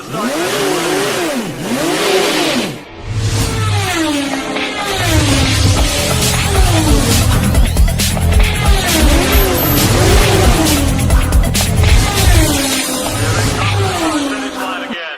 the start. Finish line again.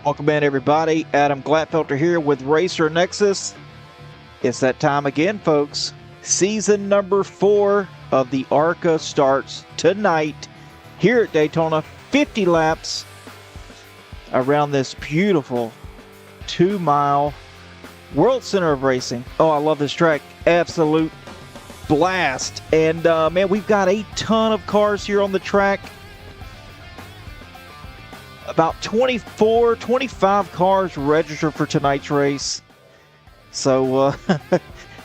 Welcome in, everybody. Adam Glatfelter here with Racer Nexus. It's that time again, folks. Season number 4 of the ARCA starts tonight here at Daytona. 50 laps around this beautiful 2-mile World Center of Racing. Oh, I love this track. Absolute blast. And man, we've got a ton of cars here on the track. About 24, 25 cars registered for tonight's race. So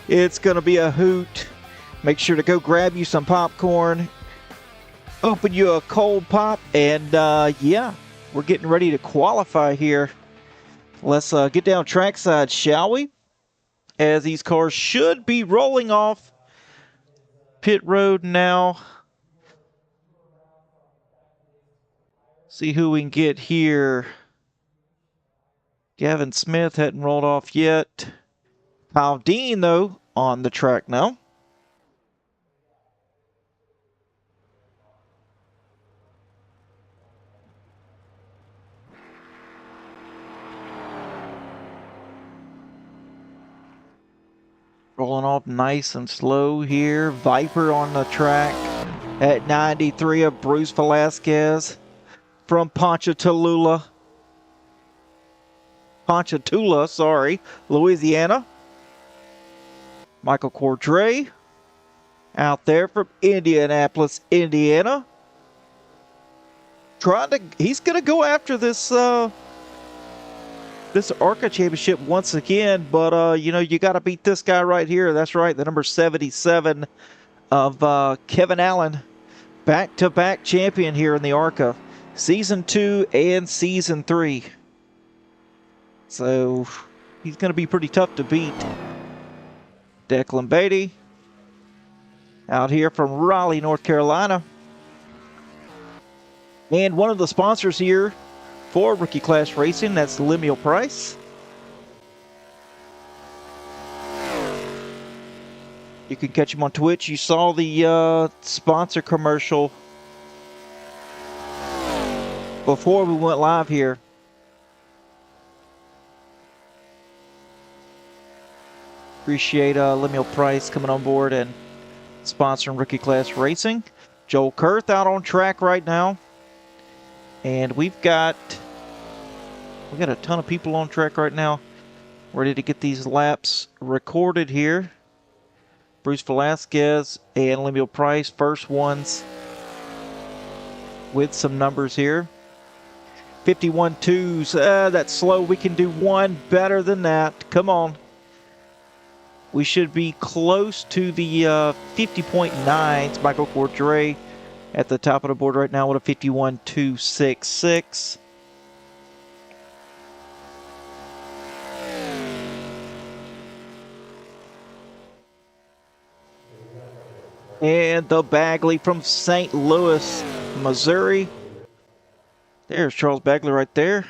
it's going to be a hoot. Make sure to go grab you some popcorn. Open you a cold pop. And yeah, we're getting ready to qualify here. Let's get down trackside, shall we? As these cars should be rolling off pit road now. See who we can get here. Gavin Smith hadn't rolled off yet. Kyle Dean, though, on the track now. Rolling off nice and slow here. Viper on the track at 93 of Bruce Velasquez from Ponchatoula, Louisiana. Michael Cordray out there from Indianapolis, Indiana. He's going to go after this this ARCA championship once again, but you know, you got to beat this guy right here. That's right, the number 77 of Kevin Allen, back-to-back champion here in the ARCA, season 2 and season 3. So he's going to be pretty tough to beat. Declan Beatty out here from Raleigh, North Carolina. And one of the sponsors here for Rookie Class Racing, that's Lemuel Price. You can catch him on Twitch. You saw the sponsor commercial before we went live here. Appreciate Lemuel Price coming on board and sponsoring Rookie Class Racing. Joel Kurth out on track right now. And we got a ton of people on track right now, ready to get these laps recorded here. Bruce Velasquez and Lemuel Price, first ones with some numbers here. 51.2s, that's slow. We can do one better than that. Come on. We should be close to the 50.9s. Michael Cordray at the top of the board right now with a 51.266. And the Bagley from St. Louis, Missouri. There's Charles Bagley right there.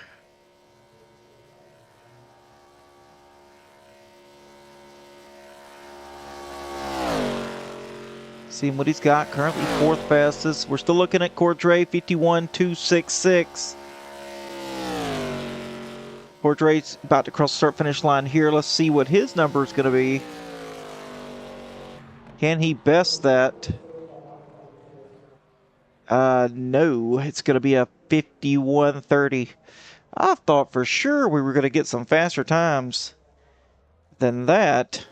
Seeing what he's got. Currently fourth fastest. We're still looking at Cordray, 51.266. Cordray's about to cross the start-finish line here. Let's see what his number is going to be. Can he best that? No, it's going to be a 51.30. I thought for sure we were going to get some faster times than that.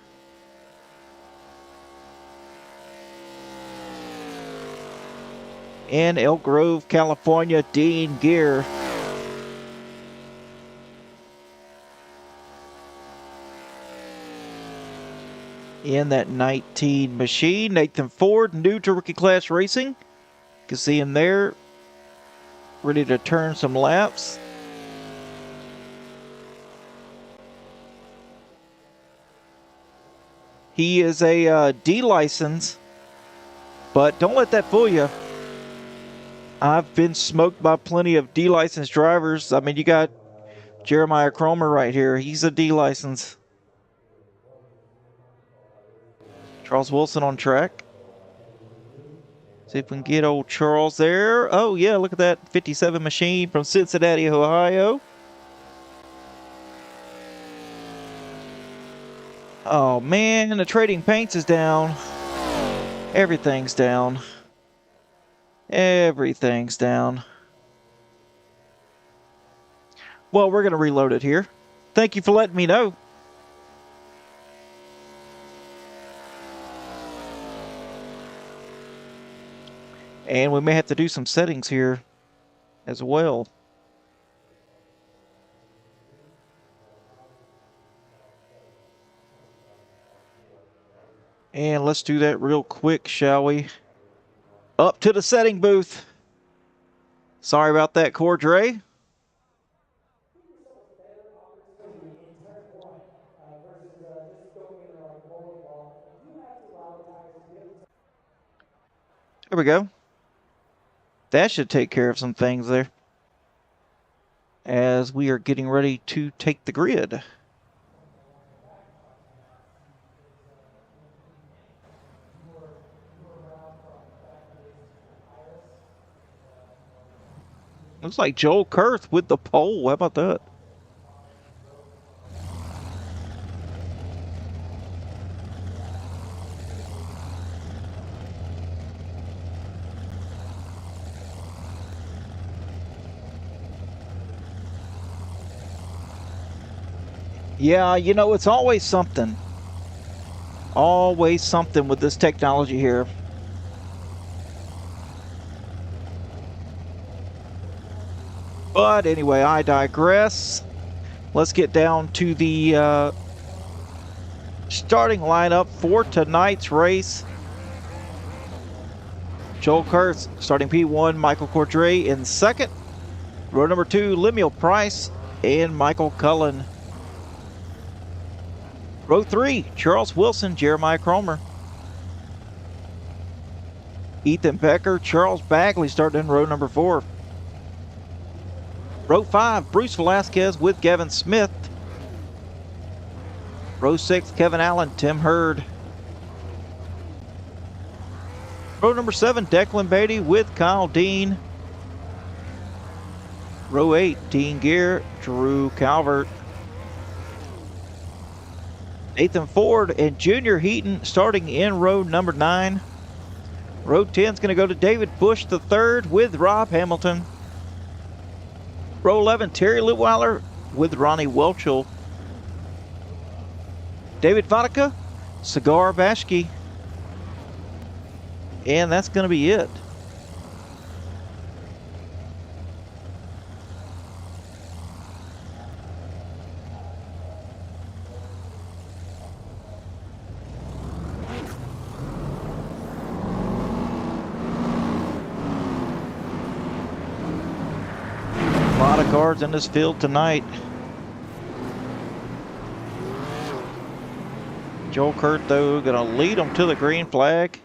In Elk Grove, California, Dean Gear. In that 19 machine. Nathan Ford, new to Rookie Class Racing. You can see him there, ready to turn some laps. He is a D license, but don't let that fool you. I've been smoked by plenty of D license drivers. I mean, you got Jeremiah Cromer right here. He's a D license. Charles Wilson on track. See if we can get old Charles there. Oh, yeah, look at that 57 machine from Cincinnati, Ohio. Oh, man, the Trading Paints is down. Everything's down. Everything's down. Well, we're going to reload it here. Thank you for letting me know. And we may have to do some settings here as well. And let's do that real quick, shall we? Up to the setting booth. Sorry about that, Cordray. There we go. That should take care of some things there as we are getting ready to take the grid. Looks like Joel Kurth with the pole. How about that? Yeah, you know, it's always something. Always something with this technology here. But anyway, I digress. Let's get down to the starting lineup for tonight's race. Joel Kurth starting P1, Michael Cordray in second. Row number 2, Lemuel Price and Michael Cullen. Row 3, Charles Wilson, Jeremiah Cromer. Ethan Becker, Charles Bagley starting in row number 4. Row 5, Bruce Velasquez with Gavin Smith. Row 6, Kevin Allen, Tim Hurd. Row number 7, Declan Beatty with Kyle Dean. Row 8, Dean Gear, Drew Calvert. Nathan Ford and Junior Heaton starting in row number 9. Row 10 is going to go to David Bush III with Rob Hamilton. Row 11, Terry Litweiler with Ronnie Welchel. David Vodka, Cigar Bashke. And that's going to be it. A lot of cars in this field tonight. Joel Kurth, though, going to lead them to the green flag.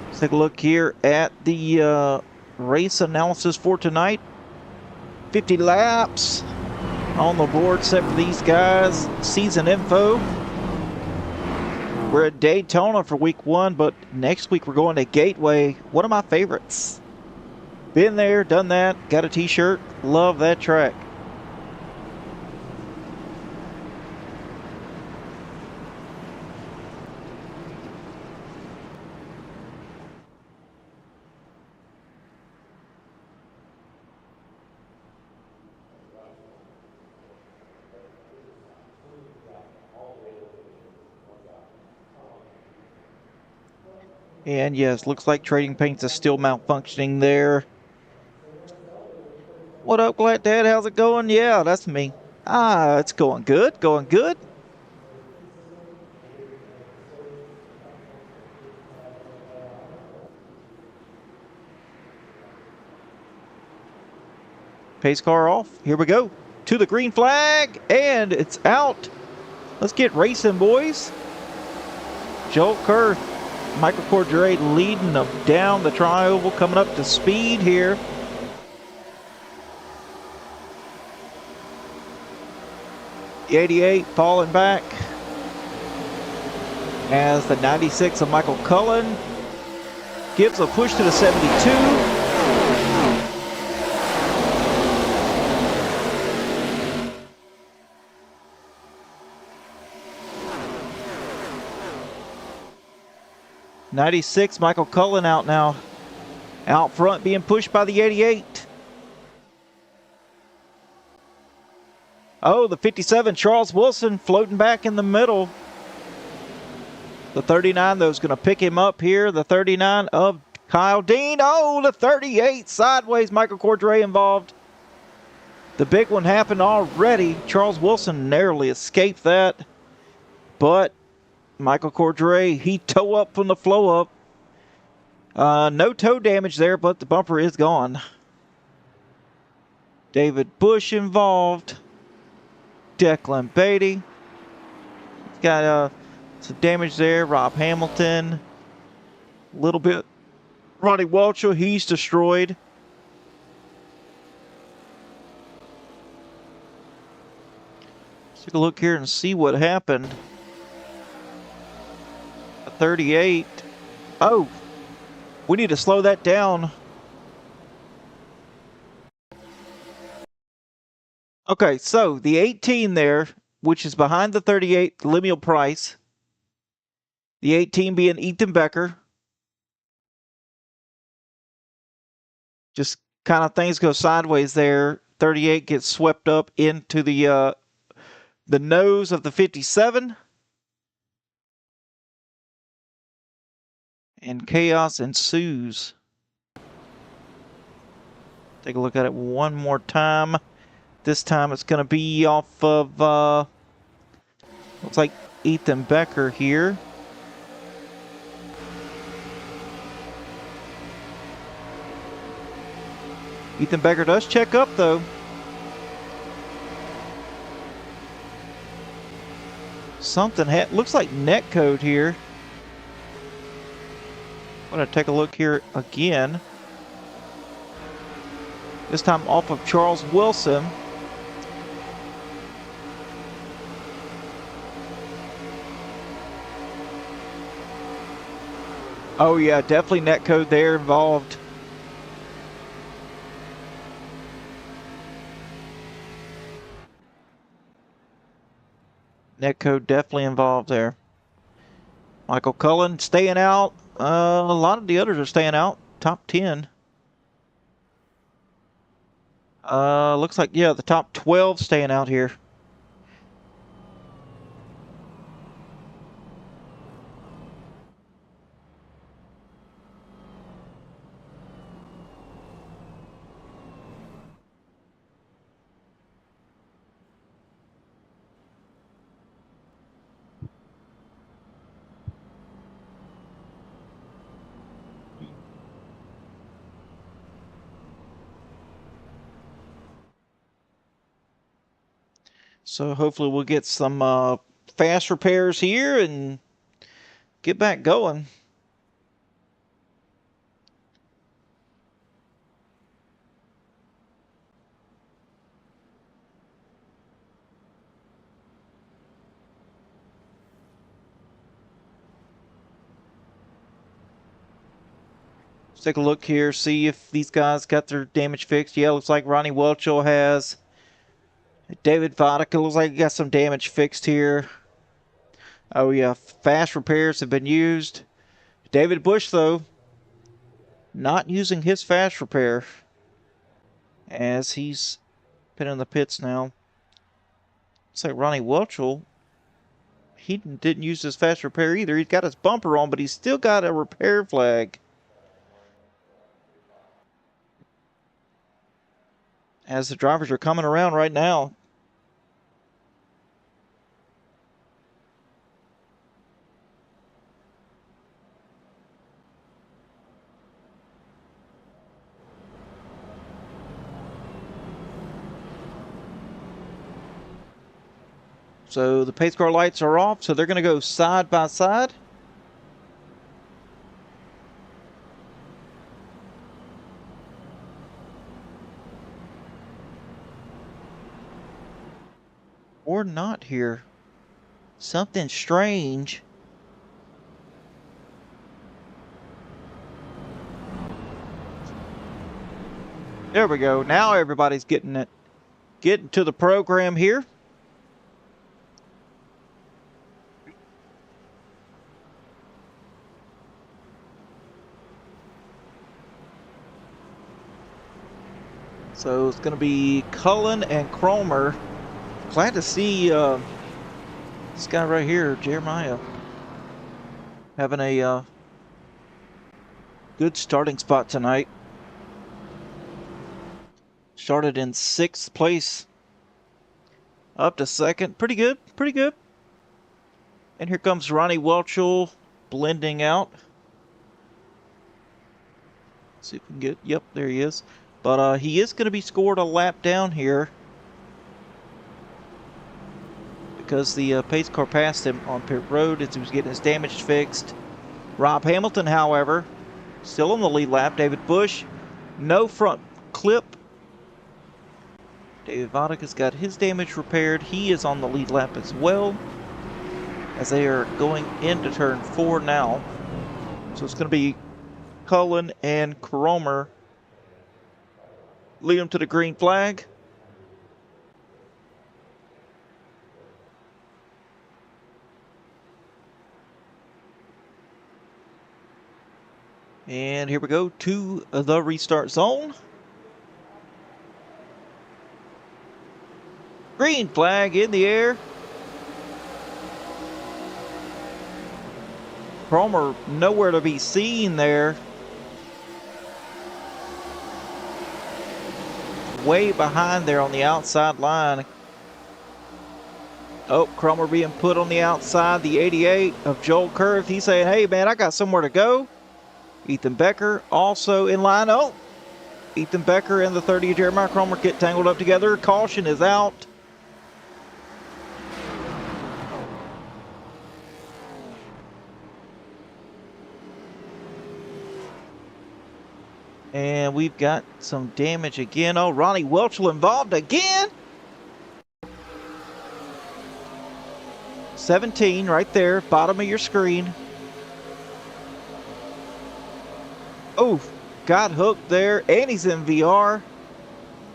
Let's take a look here at the race analysis for tonight. 50 laps on the board set for these guys. Season info. We're at Daytona for week 1, but next week we're going to Gateway. One of my favorites. Been there, done that, got a t-shirt. Love that track. And yes, looks like Trading Paints is still malfunctioning there. What up, Glad Dad? How's it going? Yeah, that's me. It's going good, going good. Pace car off. Here we go. To the green flag, and it's out. Let's get racing, boys. Joel Kurth, Michael Cordray leading them down the tri-oval, coming up to speed here. The 88 falling back as the 96 of Michael Cullen gives a push to the 72. '96 Michael Cullen out now. Out front being pushed by the 88. Oh, the 57, Charles Wilson floating back in the middle. The 39, though, is going to pick him up here. The 39 of Kyle Dean. Oh, the 38 sideways. Michael Cordray involved. The big one happened already. Charles Wilson narrowly escaped that. But Michael Cordray, he toe up from the flow up. No toe damage there, but the bumper is gone. David Bush involved. Declan Beatty. He's got some damage there. Rob Hamilton. A little bit. Ronnie Welchel, he's destroyed. Let's take a look here and see what happened. A 38. Oh, we need to slow that down. Okay, so the 18 there, which is behind the 38, Lemuel Price. The 18 being Ethan Becker. Just kind of things go sideways there. 38 gets swept up into the nose of the 57. And chaos ensues. Take a look at it one more time. This time it's going to be off of, looks like Ethan Becker here. Ethan Becker does check up, though. Something looks like net code here. I'm going to take a look here again. This time off of Charles Wilson. Oh yeah, definitely netcode there involved. Netcode definitely involved there. Michael Cullen staying out. A lot of the others are staying out. Top 10. Looks like, yeah, the top 12 staying out here. So hopefully we'll get some fast repairs here and get back going. Let's take a look here, see if these guys got their damage fixed. Yeah, looks like Ronnie Welchel has. David Vodka looks like he got some damage fixed here. Oh yeah, fast repairs have been used. David Bush, though, not using his fast repair as he's been in the pits now. Looks like Ronnie Welchel, he didn't use his fast repair either. He's got his bumper on, but he's still got a repair flag. As the drivers are coming around right now. So the pace car lights are off, so they're going to go side by side. Or not here. Something strange. There we go. Now everybody's getting it. Getting to the program here. So it's going to be Cullen and Cromer glad to see this guy right here, Jeremiah, having a good starting spot tonight. Started in 6th place, up to 2nd. Pretty good, pretty good. And here comes Ronnie Welchel blending out. See if we can get, yep, there he is. But he is going to be scored a lap down here because the pace car passed him on pit road as he was getting his damage fixed. Rob Hamilton, however, still on the lead lap. David Bush, no front clip. David Vodika's got his damage repaired. He is on the lead lap as well, as they are going into turn 4 now. So it's going to be Cullen and Cromer lead them to the green flag. And here we go to the restart zone. Green flag in the air. Cromer nowhere to be seen there. Way behind there on the outside line. Oh, Cromer being put on the outside. The 88 of Joel Kurth. He's saying, hey, man, I got somewhere to go. Ethan Becker also in line. Oh, Ethan Becker and the 30 of Jeremiah Cromer get tangled up together. Caution is out. And we've got some damage again. Oh, Ronnie Welchel involved again. 17 right there, bottom of your screen. Oh, got hooked there, and he's in VR.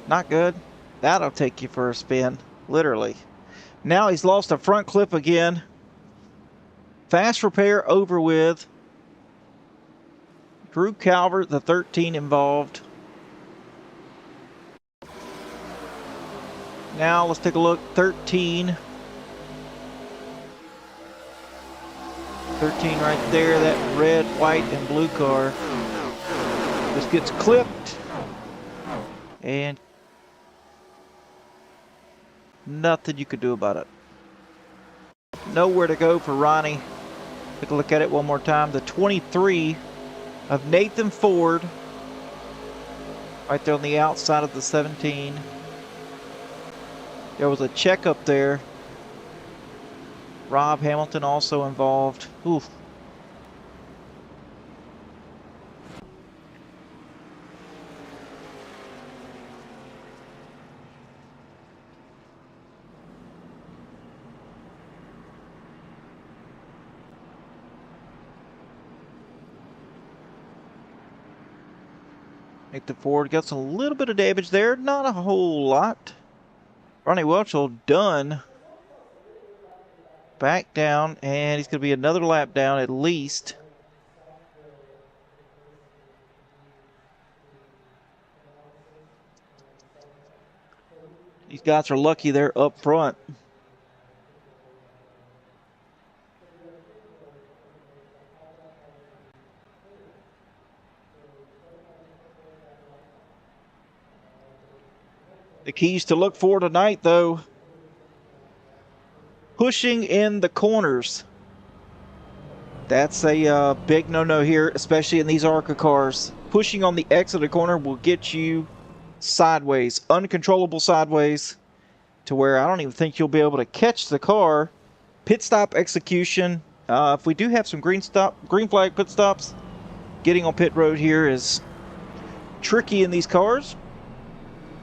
Not good. That'll take you for a spin, literally. Now he's lost a front clip again. Fast repair over with. Drew Calvert, the 13 involved. Now let's take a look. 13. 13 right there, that red, white, and blue car. This gets clipped. And nothing you could do about it. Nowhere to go for Ronnie. Take a look at it one more time. The 23 of Nathan Ford, right there on the outside of the 17. There was a checkup there. Rob Hamilton also involved. Oof. Nathan Ford got a little bit of damage there, not a whole lot. Ronnie Welchel done. Back down, and he's going to be another lap down at least. These guys are lucky they're up front. The keys to look for tonight, though. Pushing in the corners. That's a big no-no here, especially in these ARCA cars. Pushing on the exit of the corner will get you sideways, uncontrollable sideways, to where I don't even think you'll be able to catch the car. Pit stop execution. If we do have some green flag pit stops, getting on pit road here is tricky in these cars.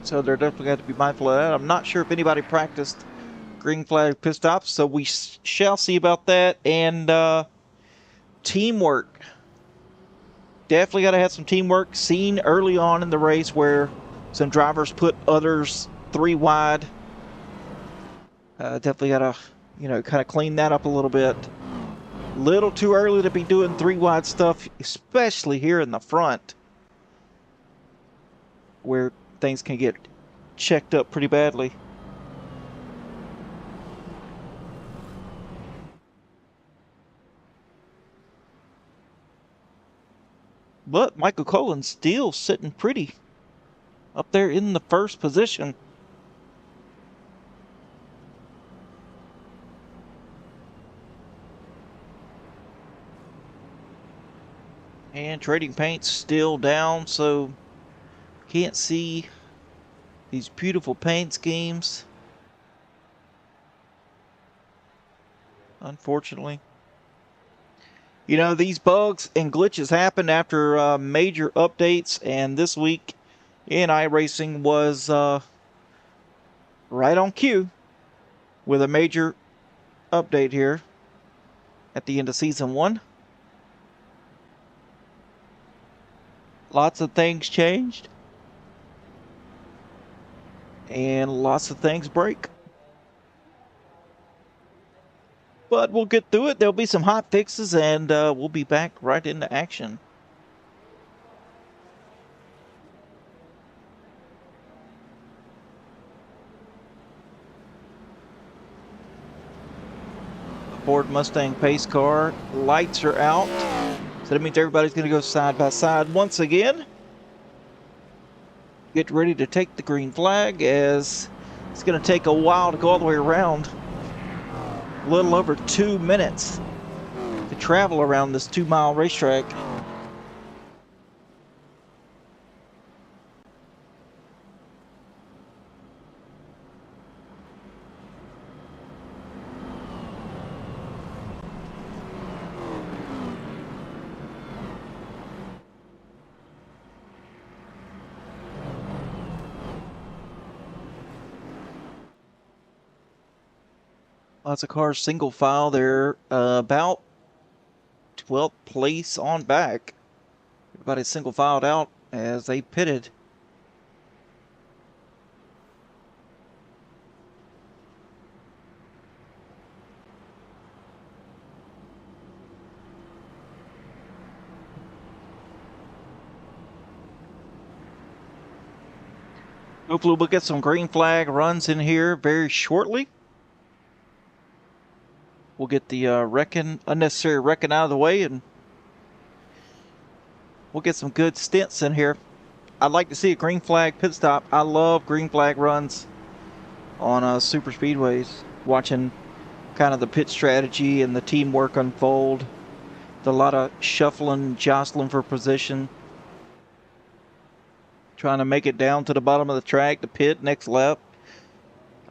So they're definitely got to be mindful of that. I'm not sure if anybody practiced green flag pit stops, so we shall see about that. And teamwork. Definitely got to have some teamwork. Seen early on in the race where some drivers put others 3 wide. Definitely got to, kind of clean that up a little bit. Little too early to be doing 3 wide stuff, especially here in the front, where things can get checked up pretty badly. But Michael Cullen's still sitting pretty up there in the first position. And Trading Paint's still down, so can't see these beautiful paint schemes, unfortunately. You know, these bugs and glitches happen after major updates, and this week in iRacing was right on cue with a major update here at the end of Season 1. Lots of things changed, and lots of things break. But we'll get through it. There'll be some hot fixes, and we'll be back right into action. Ford Mustang pace car. Lights are out. So that means everybody's going to go side by side once again. Get ready to take the green flag, as it's going to take a while to go all the way around. A little over 2 minutes to travel around this 2-mile racetrack. Lots of cars single file. They're about 12th place on back. Everybody single filed out as they pitted. Hopefully we'll get some green flag runs in here very shortly. We'll get the unnecessary wrecking out of the way, and we'll get some good stints in here. I'd like to see a green flag pit stop. I love green flag runs on super speedways. Watching kind of the pit strategy and the teamwork unfold. A lot of shuffling, jostling for position. Trying to make it down to the bottom of the track, the pit, next lap.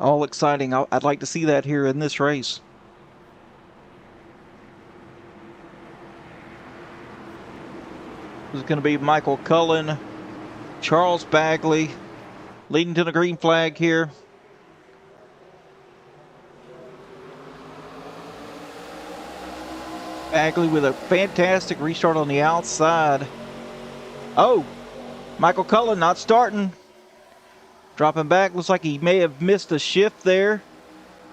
All exciting. I'd like to see that here in this race. This is going to be Michael Cullen, Charles Bagley, leading to the green flag here. Bagley with a fantastic restart on the outside. Oh, Michael Cullen not starting. Dropping back, looks like he may have missed a shift there,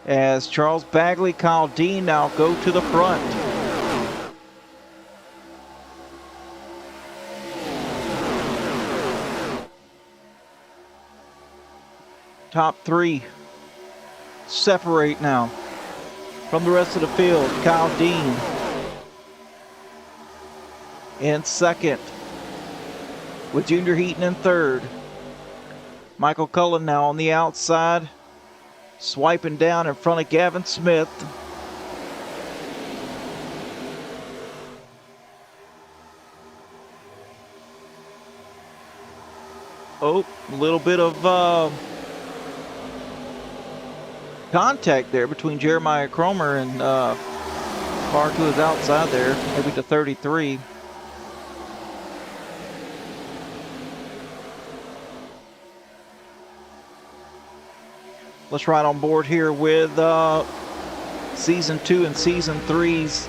as Charles Bagley, Kyle Dean now go to the front. Top three separate now from the rest of the field. Kyle Dean in second, with Junior Heaton in third. Michael Cullen now on the outside, swiping down in front of Gavin Smith. Oh, a little bit of contact there between Jeremiah Cromer and car to his outside there, maybe to 33. Let's ride on board here with Season 2 and Season 3's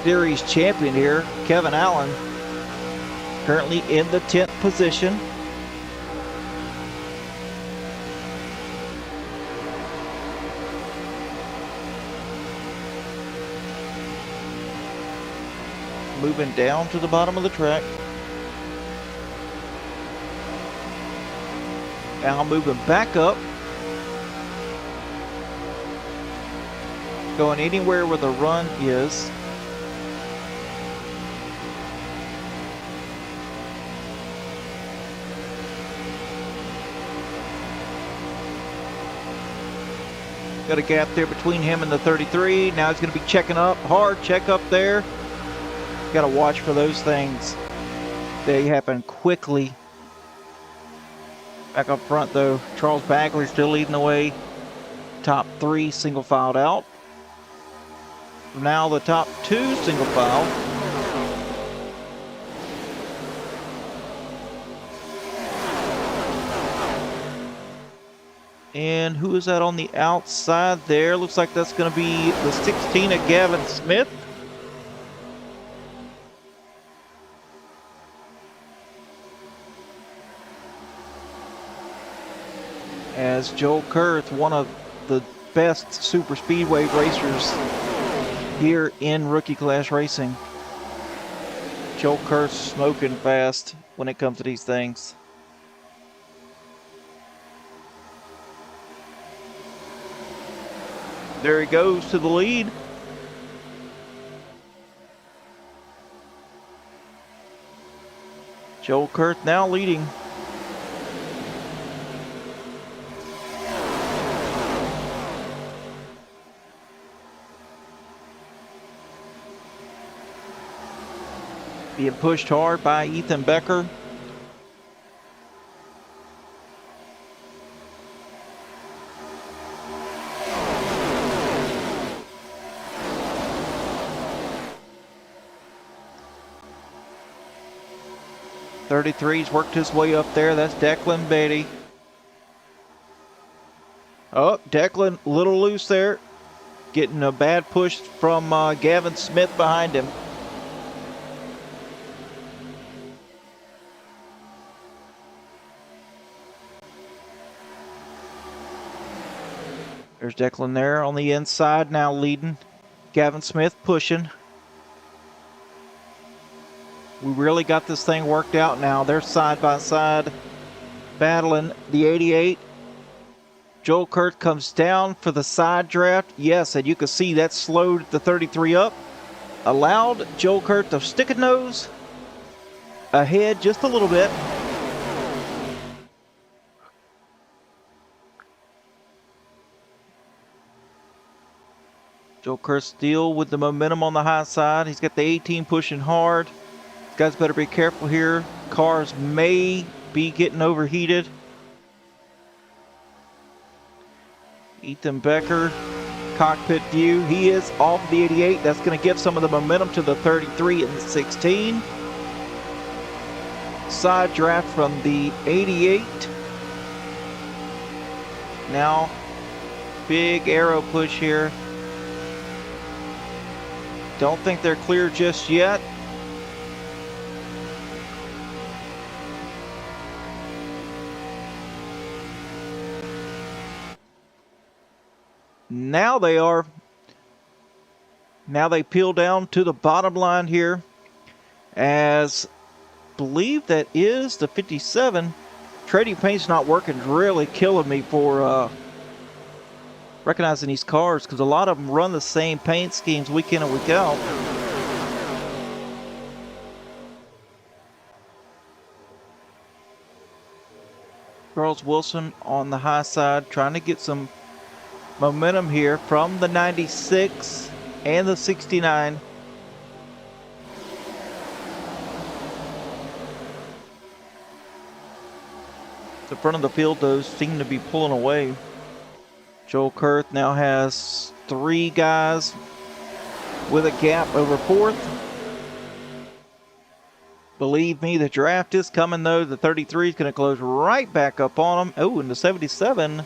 Series champion here, Kevin Allen, currently in the 10th position. Moving down to the bottom of the track. Now moving back up. Going anywhere where the run is. Got a gap there between him and the 33. Now he's going to be checking up. Hard check up there. Got to watch for those things. They happen quickly. Back up front, though, Charles Bagley still leading the way. Top 3 single filed out. Now the top 2 single file. And who is that on the outside there? Looks like that's going to be the 16 of Gavin Smith. As Joel Kurth, one of the best super speedway racers here in rookie class racing. Joel Kurth smoking fast when it comes to these things. There he goes to the lead. Joel Kurth now leading. Being pushed hard by Ethan Becker. .33's worked his way up there. That's Declan Beatty. Oh, Declan a little loose there. Getting a bad push from Gavin Smith behind him. There's Declan there on the inside, now leading. Gavin Smith pushing. We really got this thing worked out now. They're side by side battling the 88. Joel Kurth comes down for the side draft. Yes, and you can see that slowed the 33 up. Allowed Joel Kurth to stick a nose ahead just a little bit. Joel Kurth still with the momentum on the high side. He's got the 18 pushing hard. Guys better be careful here. Cars may be getting overheated. Ethan Becker, cockpit view. He is off the 88. That's going to give some of the momentum to the 33 and the 16. Side draft from the 88. Now, big arrow push here. Don't think they're clear just yet. Now they are. Now they peel down to the bottom line here. As believe that is the 57. Trading paint's not working, really killing me for recognizing these cars, because a lot of them run the same paint schemes week in and week out. Charles Wilson on the high side trying to get some momentum here from the 96 and the 69. The front of the field, those seem to be pulling away. Joel Kurth now has 3 guys with a gap over 4th. Believe me, the draft is coming, though. The 33 is going to close right back up on him. Oh, and the 77,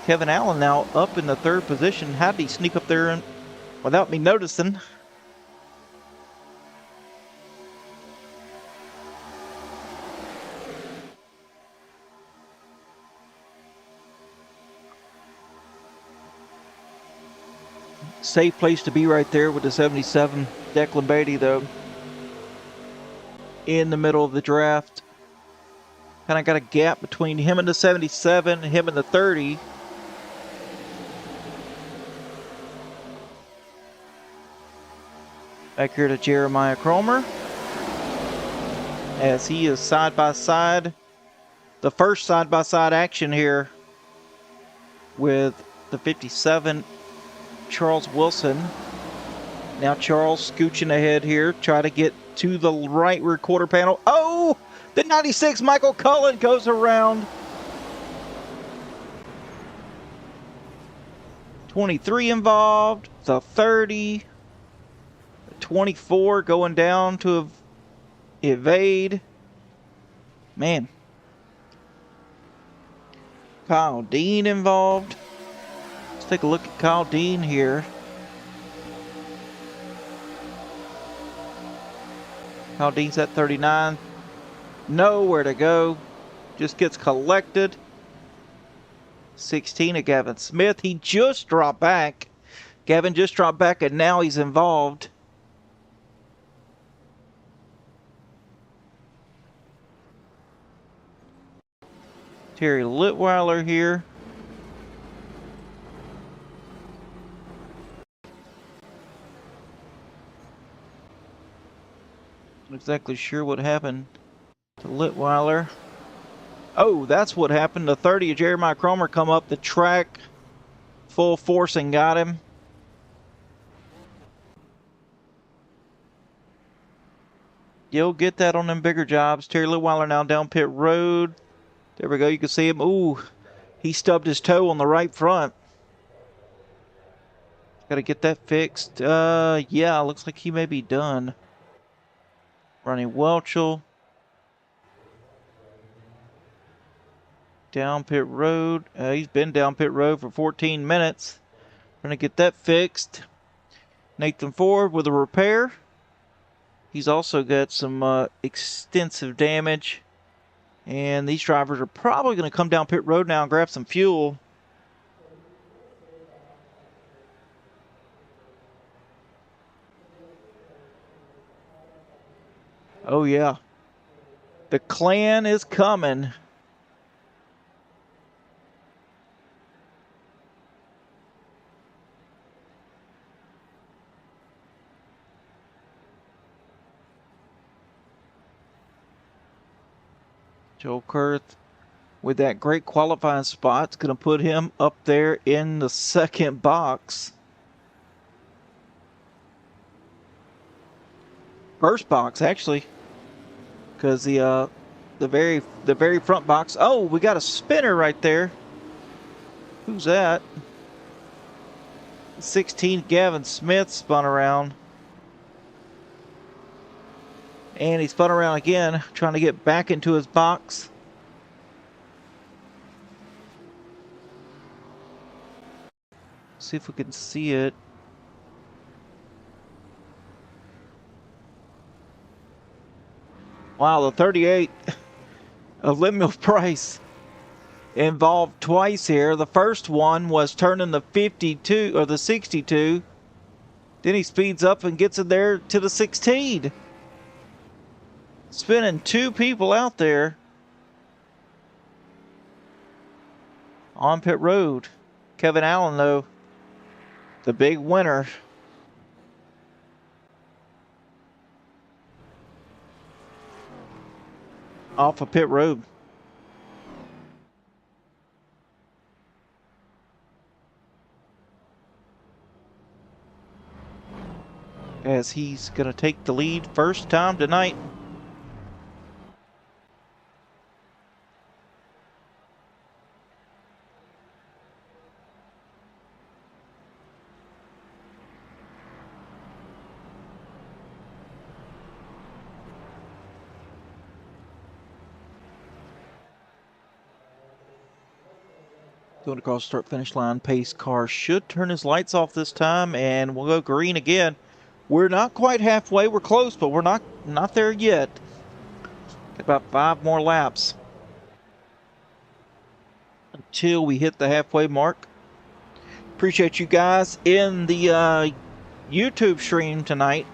Kevin Allen now up in the 3rd position. How did he sneak up there and, without me noticing? Safe place to be right there with the 77. Declan Beatty, though, in the middle of the draft. Kind of got a gap between him and the 77, him and the 30. Back here to Jeremiah Cromer, as he is side by side. The first side by side action here with the 57, Charles Wilson. Now Charles scooching ahead here, try to get to the right rear quarter panel. Oh, the 96 Michael Cullen goes around. 23 involved, the 30, the 24 going down to evade. Man. Kyle Dean involved. Let's take a look at Kyle Dean here. Kyle Dean's at 39. Nowhere to go. Just gets collected. 16 of Gavin Smith. He just dropped back. Gavin just dropped back and now he's involved. Terry Litweiler here. Not exactly sure what happened to Litweiler. Oh, that's what happened. The 30 of Jeremiah Cromer come up the track full force and got him. You'll get that on them bigger jobs. Terry Litweiler now down pit road. There we go. You can see him. Ooh, he stubbed his toe on the right front. Got to get that fixed. Yeah, looks like he may be done. Ronnie Welchel. Down pit road. He's been down pit road for 14 minutes. Going to get that fixed. Nathan Ford with a repair. He's also got some extensive damage. And these drivers are probably going to come down pit road now and grab some fuel. Oh, yeah. The clan is coming. Joe Kurth with that great qualifying spot. It's going to put him up there in the second box. First box, actually. Because the very front box. Oh, we got a spinner right there. Who's that? 16 Gavin Smith spun around. And he spun around again, trying to get back into his box. See if we can see it. Wow, the 38 of Lemuel Price involved twice here. The first one was turning the 52 or the 62. Then he speeds up and gets in there to the 16. Spinning two people out there on pit road. Kevin Allen, though, the big winner. Off of pit road. As he's going to take the lead first time tonight. Going across the start-finish line, pace car should turn his lights off this time, and we'll go green again. We're not quite halfway. We're close, but we're not there yet. Got about 5 more laps until we hit the halfway mark. Appreciate you guys in the YouTube stream tonight,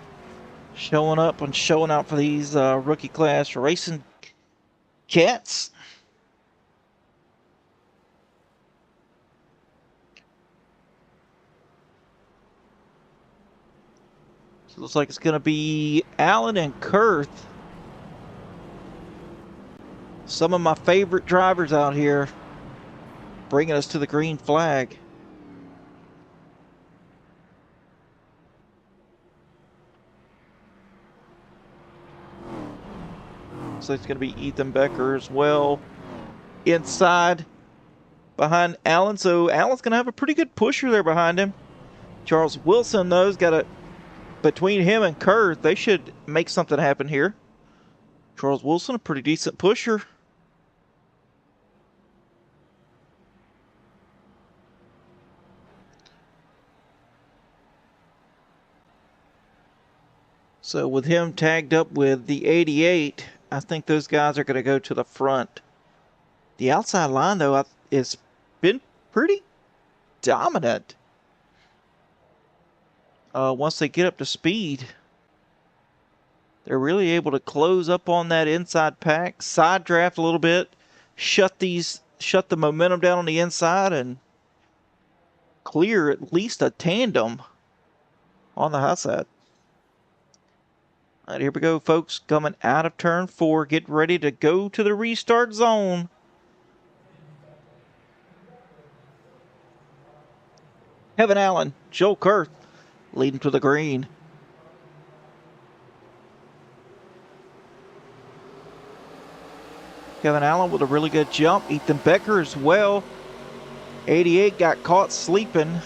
showing up and showing out for these rookie class racing cats. Looks like it's going to be Allen and Kurth. Some of my favorite drivers out here bringing us to the green flag. Looks like it's going to be Ethan Becker as well. Inside behind Allen. So Allen's going to have a pretty good pusher there behind him. Charles Wilson, though, has got a... Between him and Kerr, they should make something happen here. Charles Wilson, a pretty decent pusher. So with him tagged up with the 88, I think those guys are going to go to the front. The outside line, though, has been pretty dominant. Once they get up to speed, they're really able to close up on that inside pack, side draft a little bit, shut the momentum down on the inside, and clear at least a tandem on the high side. All right, here we go, folks. Coming out of turn 4, get ready to go to the restart zone. Kevin Allen, Joe Kurth leading to the green. Kevin Allen with a really good jump. Ethan Becker as well. 88 got caught sleeping.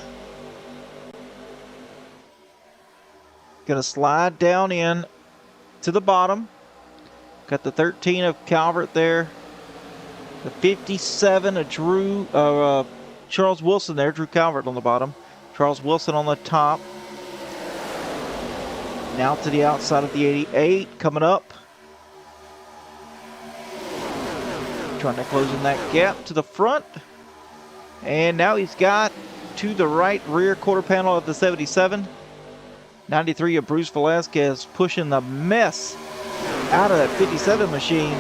Gonna slide down in to the bottom. Got the 13 of Calvert there. The 57 of Charles Wilson there. Drew Calvert on the bottom. Charles Wilson on the top. Now to the outside of the 88 coming up. Trying to close in that gap to the front. And now he's got to the right rear quarter panel of the 77. 93 of Bruce Velasquez pushing the mess out of that 57 machine.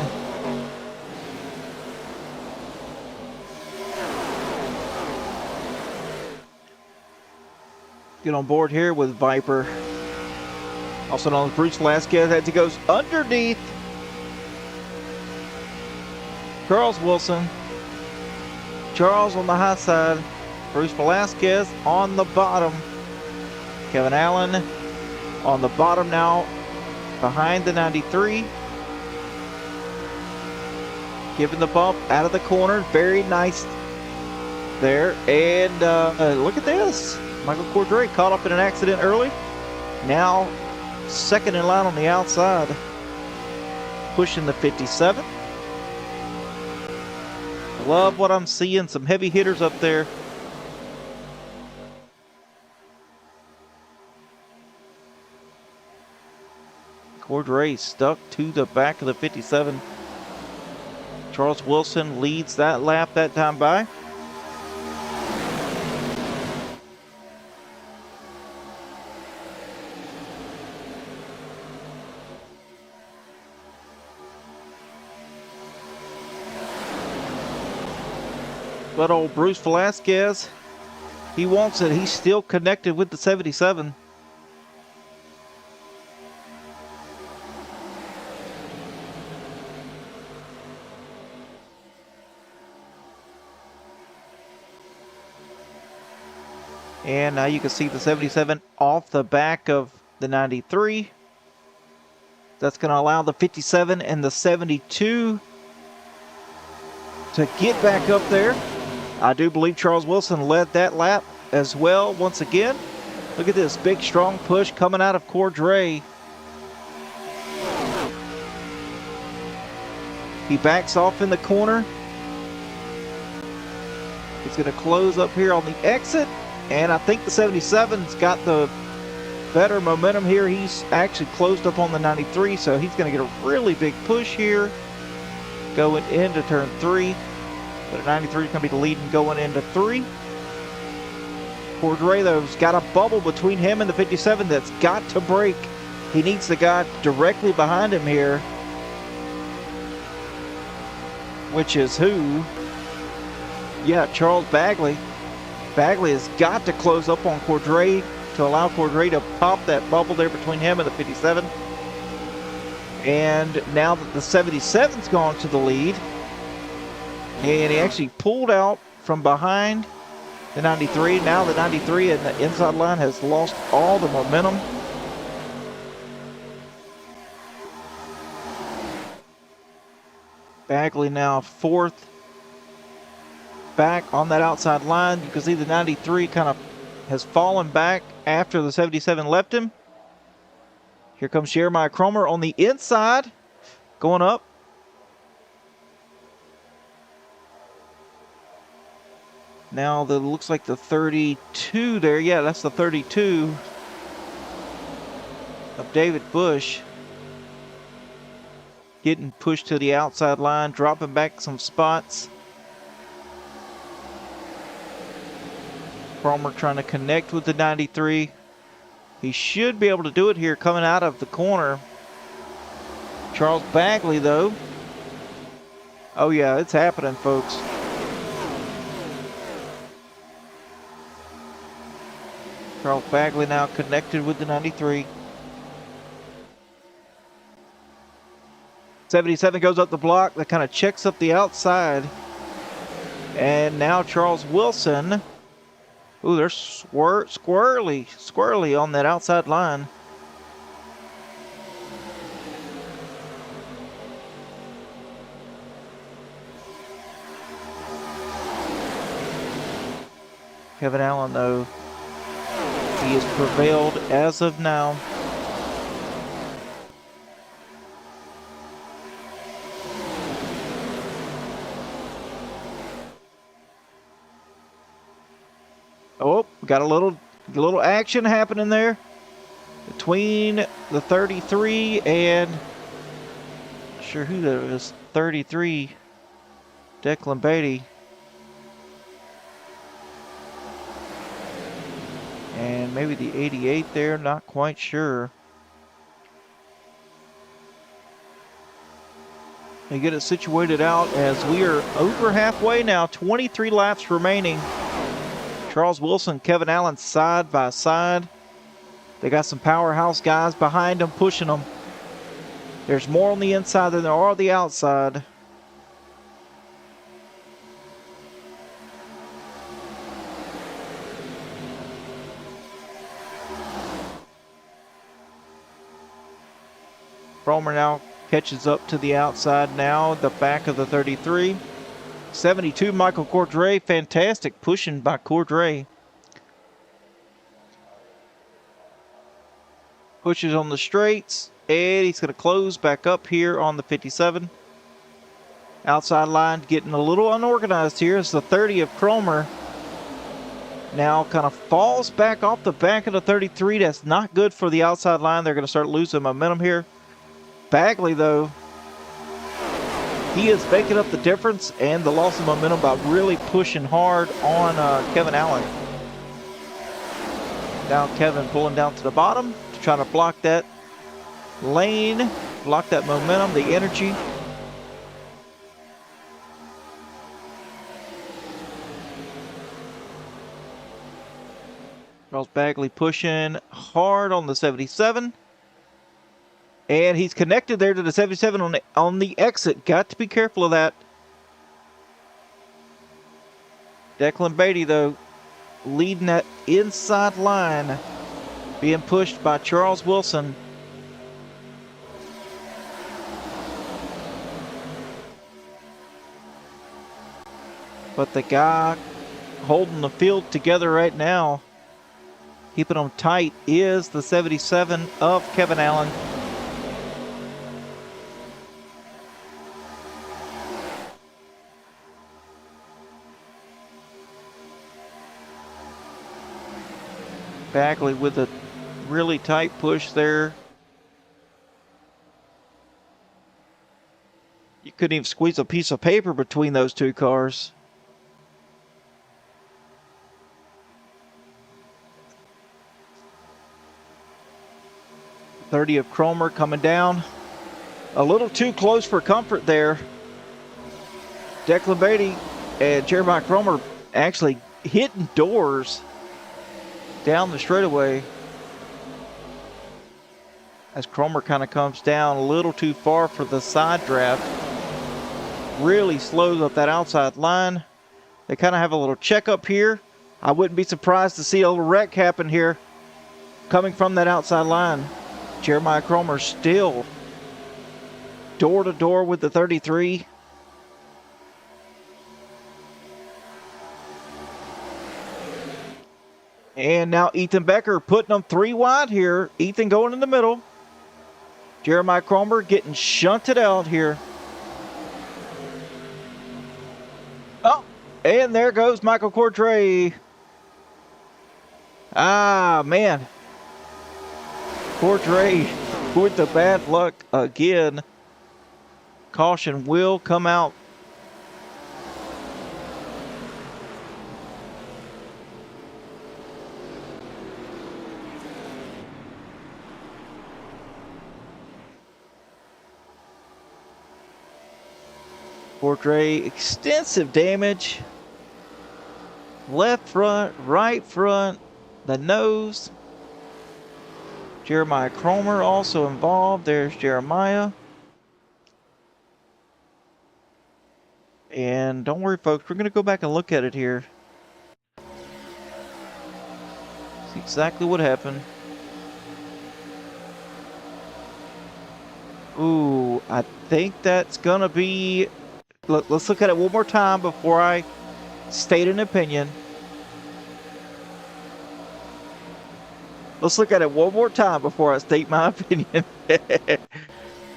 Get on board here with Viper. Also known as Bruce Velasquez as he goes underneath Charles Wilson. Charles on the high side. Bruce Velasquez on the bottom. Kevin Allen on the bottom now behind the 93. Giving the bump out of the corner. Very nice there. And look at this. Michael Cordray caught up in an accident early. Now second in line on the outside. Pushing the 57. Love what I'm seeing. Some heavy hitters up there. Cordray stuck to the back of the 57. Charles Wilson leads that lap that time by. But old Bruce Velasquez, he wants it. He's still connected with the 77. And now you can see the 77 off the back of the 93. That's going to allow the 57 and the 72 to get back up there. I do believe Charles Wilson led that lap as well once again. Look at this big strong push coming out of Cordray. He backs off in the corner. He's going to close up here on the exit. And I think the 77's got the better momentum here. He's actually closed up on the 93, so he's going to get a really big push here going into turn 3. But 93 is going to be the lead and going into 3. Cordray, though, has got a bubble between him and the 57 that's got to break. He needs the guy directly behind him here, which is who? Yeah, Charles Bagley. Bagley has got to close up on Cordray to allow Cordray to pop that bubble there between him and the 57. And now that the 77's gone to the lead, and he actually pulled out from behind the 93. Now the 93 and the inside line has lost all the momentum. Bagley now fourth. Back on that outside line. You can see the 93 kind of has fallen back after the 77 left him. Here comes Jeremiah Cromer on the inside, going up. Now that looks like the 32 there. Yeah, that's the 32 of David Bush. Getting pushed to the outside line, dropping back some spots. Cromer trying to connect with the 93. He should be able to do it here coming out of the corner. Charles Bagley, though. Oh, yeah, it's happening, folks. Charles Bagley now connected with the 93. 77 goes up the block. That kind of checks up the outside. And now Charles Wilson. Ooh, they're squirrely on that outside line. Kevin Allen, though, he has prevailed as of now. Oh, got a little action happening there between the 33 and not sure who that is. 33, Declan Beatty, and maybe the 88 there. Not quite sure. They get it situated out as we are over halfway now. 23 laps remaining. Charles Wilson, Kevin Allen side by side. They got some powerhouse guys behind them pushing them. There's more on the inside than there are on the outside. Cromer now catches up to the outside now, the back of the 33. 72, Michael Cordray. Fantastic pushing by Cordray. Pushes on the straights, and he's going to close back up here on the 57. Outside line getting a little unorganized here as the 30 of Cromer now kind of falls back off the back of the 33. That's not good for the outside line. They're going to start losing momentum here. Bagley, though, he is making up the difference and the loss of momentum by really pushing hard on Kevin Allen. Now Kevin pulling down to the bottom, trying to block that lane, block that momentum, the energy. Charles Bagley pushing hard on the 77. And he's connected there to the 77 on the exit. Got to be careful of that. Declan Beatty, though, leading that inside line, being pushed by Charles Wilson. But the guy holding the field together right now, keeping them tight, is the 77 of Kevin Allen. Bagley with a really tight push there. You couldn't even squeeze a piece of paper between those two cars. .30 of Cromer coming down. A little too close for comfort there. Declan Beatty and Jeremiah Cromer actually hitting doors down the straightaway as Cromer kind of comes down a little too far for the side draft. Really slows up that outside line. They kind of have a little check up here. I wouldn't be surprised to see a little wreck happen here coming from that outside line. Jeremiah Cromer still door to door with the 33. And now Ethan Becker putting them 3 wide here. Ethan going in the middle. Jeremiah Cromer getting shunted out here. Oh, and there goes Michael Cordray. Ah, man. Cordray with the bad luck again. Caution will come out. Cordray, extensive damage. Left front, right front, the nose. Jeremiah Cromer also involved. There's Jeremiah. And don't worry, folks, we're going to go back and look at it here. See exactly what happened. Ooh, I think that's going to be... Let's look at it one more time before I state an opinion. Let's look at it one more time before I state my opinion.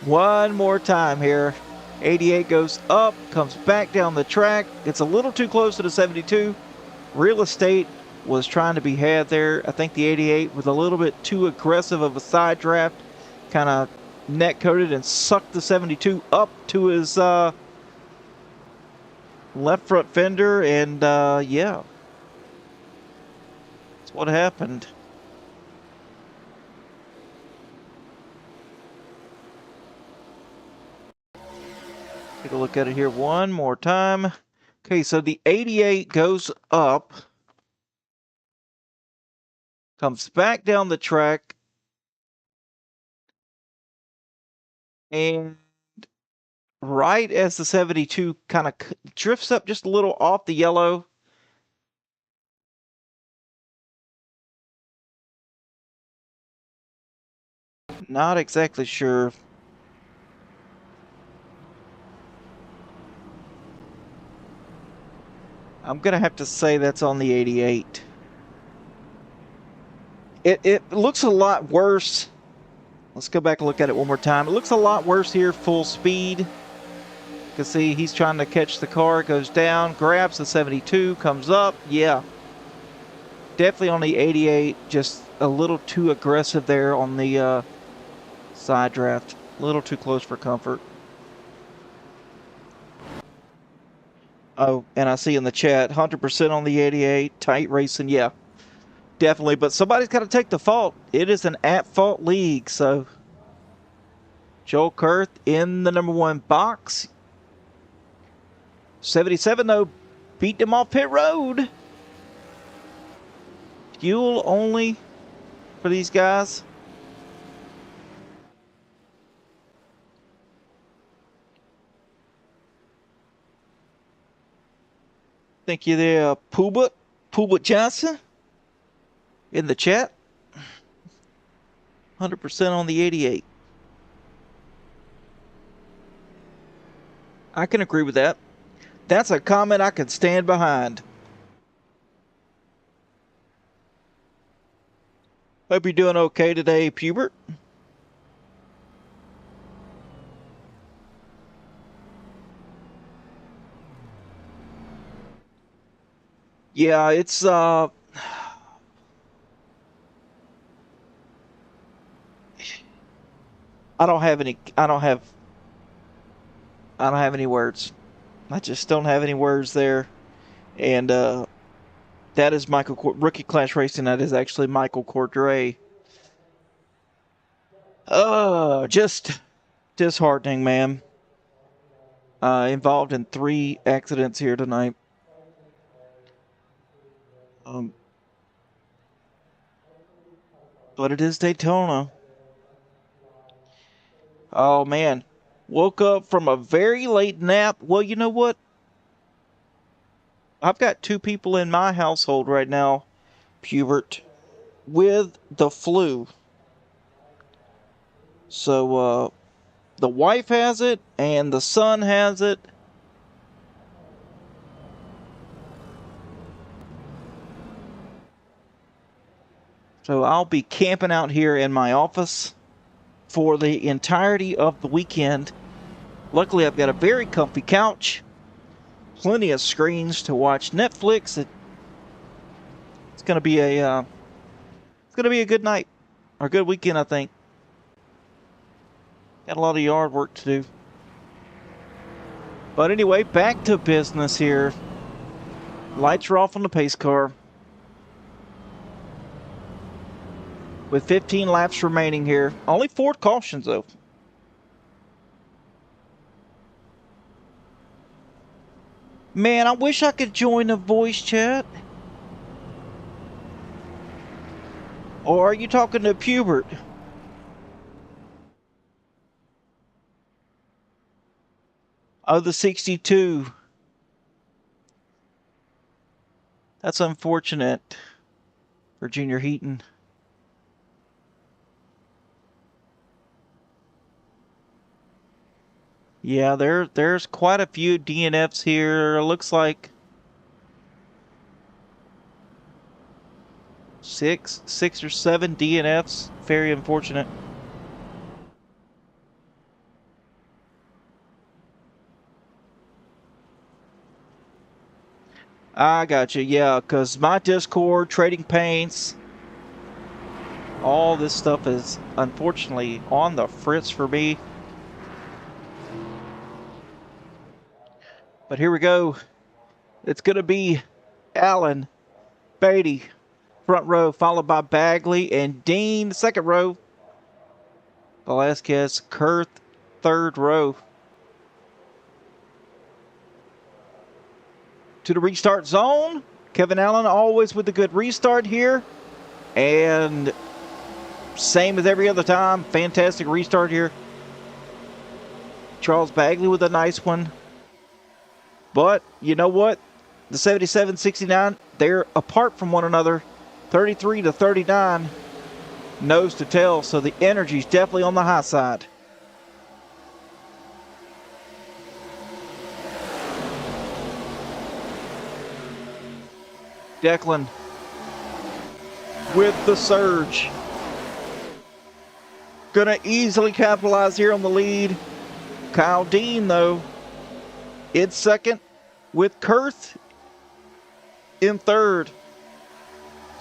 One more time here. 88 goes up, comes back down the track. It's a little too close to the 72. Real estate was trying to be had there. I think the 88 was a little bit too aggressive of a side draft. Kind of net coated and sucked the 72 up to his left front fender. And yeah, that's what happened. Take a look at it here one more time. Okay, so the 88 goes up, comes back down the track, and right as the 72 kind of drifts up just a little off the yellow, not exactly sure. I'm going to have to say that's on the 88. It looks a lot worse. Let's go back and look at it one more time. It looks a lot worse here, full speed. You can see he's trying to catch the car, goes down, grabs the 72, comes up. Yeah, definitely on the 88, just a little too aggressive there on the side draft. A little too close for comfort. Oh, and I see in the chat, 100% on the 88, tight racing. Yeah, definitely. But somebody's got to take the fault. It is an at-fault league, so Joel Kurth in the number 1 box. 77, though, beat them off pit road. Fuel only for these guys. Thank you there, Pooba Johnson in the chat. 100% on the 88. I can agree with that. That's a comment I can stand behind. Hope you're doing okay today, Pubert. Yeah, it's I don't have any words. I just don't have any words there. And that is Rookie Clash Racing. That is actually Michael Cordray. Just disheartening, man. Involved in 3 accidents here tonight. But it is Daytona. Oh, man. Woke up from a very late nap. Well, you know what? I've got 2 people in my household right now, Pubert, with the flu. So, the wife has it, and the son has it. So I'll be camping out here in my office for the entirety of the weekend. Luckily, I've got a very comfy couch, plenty of screens to watch Netflix. It's gonna be a good night or a good weekend, I think. Got a lot of yard work to do. But anyway, back to business here. Lights are off on the pace car. With 15 laps remaining here. Only 4 cautions though. Man, I wish I could join a voice chat. Or are you talking to Pubert? Oh, the 62. That's unfortunate for Junior Heaton. Yeah, there's quite a few DNFs here. Looks like six or 7 DNFs. Very unfortunate. I got you. Yeah, because my Discord, trading paints, all this stuff is unfortunately on the fritz for me. But here we go. It's going to be Allen, Beatty, front row, followed by Bagley and Dean, second row. Velasquez, Kurth, third row. To the restart zone. Kevin Allen always with a good restart here. And same as every other time. Fantastic restart here. Charles Bagley with a nice one. But you know what? The 77, 69, they're apart from one another. 33 to 39. Nose to tail. So the energy's definitely on the high side. Declan with the surge. Gonna easily capitalize here on the lead. Kyle Dean, though, in second with Kurth in third.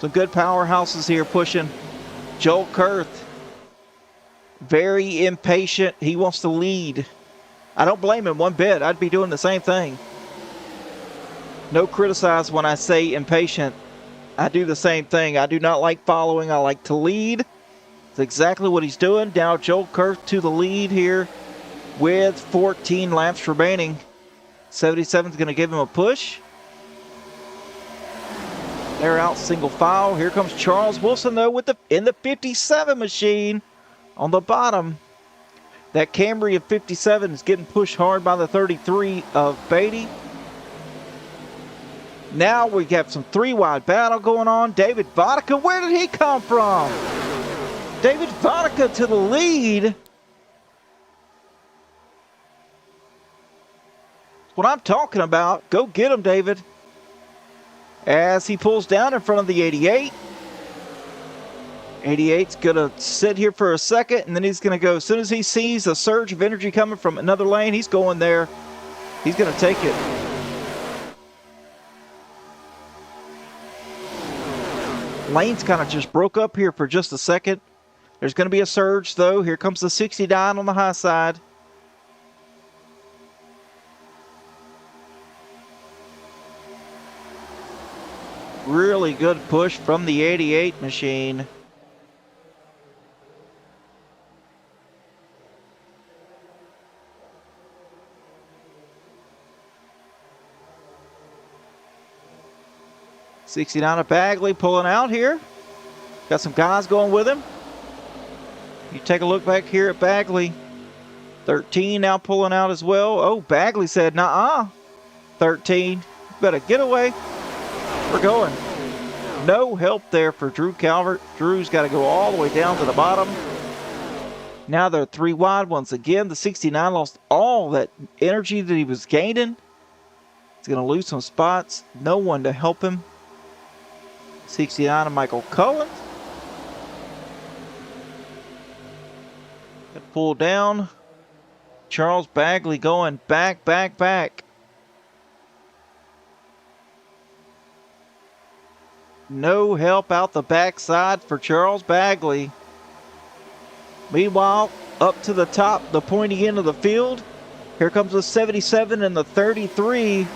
Some good powerhouses here pushing. Joel Kurth, very impatient. He wants to lead. I don't blame him one bit. I'd be doing the same thing. No criticize when I say impatient. I do the same thing. I do not like following. I like to lead. That's exactly what he's doing. Now Joel Kurth to the lead here with 14 laps remaining. 77 is going to give him a push. They're out single file. Here comes Charles Wilson, though, in the 57 machine on the bottom. That Camry of 57 is getting pushed hard by the 33 of Beatty. Now we have some 3-wide battle going on. David Vodka, where did he come from? David Vodka to the lead. What I'm talking about. Go get him, David. As he pulls down in front of the 88. 88's going to sit here for a second, and then he's going to go. As soon as he sees a surge of energy coming from another lane, he's going there. He's going to take it. Lanes kind of just broke up here for just a second. There's going to be a surge, though. Here comes the 69 on the high side. Really good push from the 88 machine. '69 of Bagley pulling out here. Got some guys going with him. You take a look back here at Bagley. 13 now pulling out as well. Oh, Bagley said, "Nuh-uh." 13, better get away. We're going. No help there for Drew Calvert. Drew's got to go all the way down to the bottom. Now they're 3 wide once again. The 69 lost all that energy that he was gaining. He's going to lose some spots. No one to help him. 69 of Michael Cohen. pull down. Charles Bagley going back, back, back. No help out the backside for Charles Bagley. Meanwhile, up to the top, the pointy end of the field. Here comes the 77 and the 33.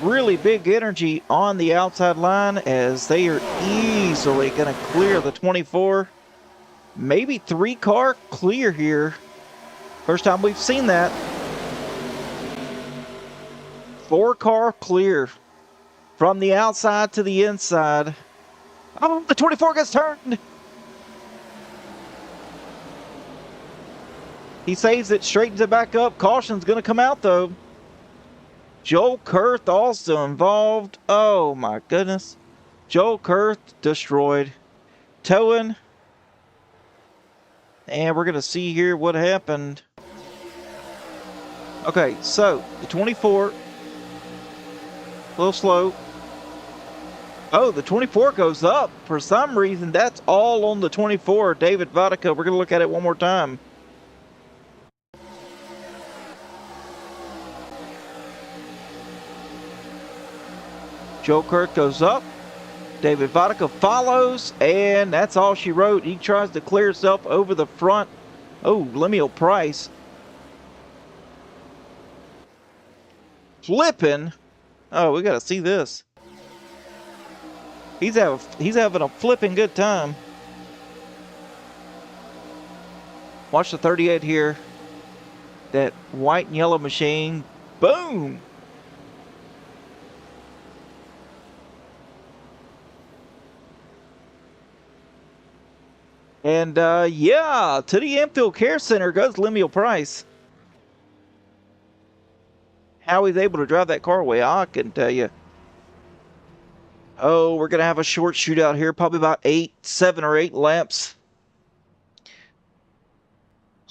Really big energy on the outside line as they are easily going to clear the 24. Maybe 3-car clear here. First time we've seen that. 4-car clear from the outside to the inside. Oh, the 24 gets turned. He saves it, straightens it back up. Caution's going to come out, though. Joel Kurth also involved. Oh, my goodness. Joel Kurth destroyed. Towing. And we're going to see here what happened. Okay, so the 24. A little slow. Oh, the 24 goes up. For some reason, that's all on the 24. David Vodka. We're going to look at it one more time. Joe Kirk goes up. David Vodka follows, and that's all she wrote. He tries to clear himself over the front. Oh, Lemuel Price. Flipping. Oh, we got to see this. He's having a flipping good time. Watch the 38 here. That white and yellow machine. Boom. And, yeah, to the Infield Care Center goes Lemuel Price. How he's able to drive that car away, I can tell you. Oh, we're going to have a short shootout here, probably about 7 or 8 laps.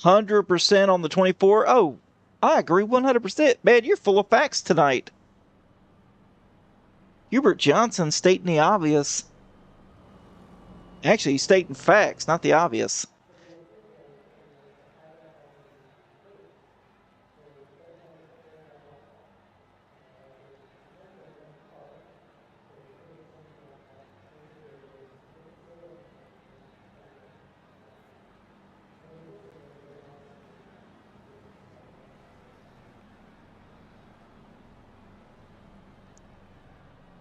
100% on the 24. Oh, I agree 100%. Man, you're full of facts tonight. Hubert Johnson stating the obvious. Actually, he's stating facts, not the obvious.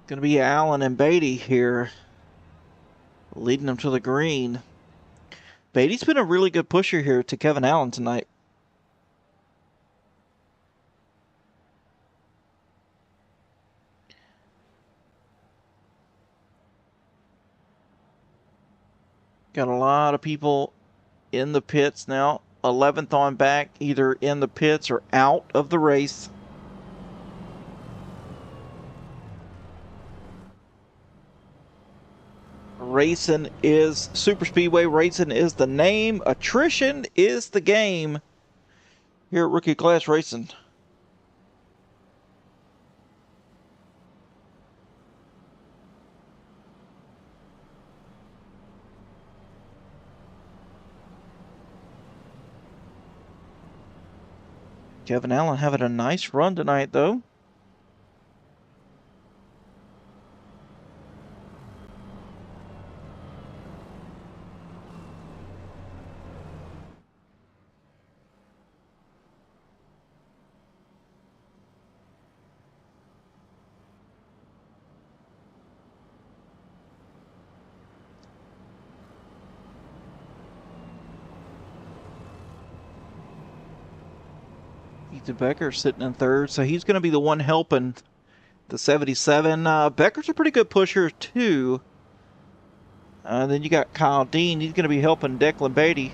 Going to be Allen and Beatty here, leading them to the green. Beatty's been a really good pusher here to Kevin Allen tonight. Got a lot of people in the pits now. 11th on back, either in the pits or out of the race. Racing is Super Speedway. Racing is the name. Attrition is the game here at Rookie Class Racing. Kevin Allen having a nice run tonight, though. Ethan Becker sitting in third, so he's going to be the one helping the 77. Becker's a pretty good pusher, too. Then you got Kyle Dean. He's going to be helping Declan Beatty.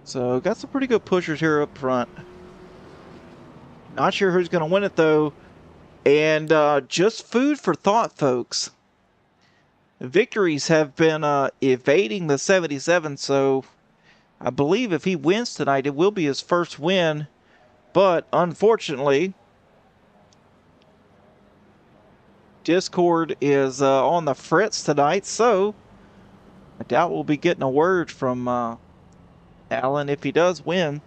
So, got some pretty good pushers here up front. Not sure who's going to win it, though. And just food for thought, folks. Victories have been evading the 77, so I believe if he wins tonight, it will be his first win. But unfortunately, Discord is on the fritz tonight, so I doubt we'll be getting a word from Alan if he does win.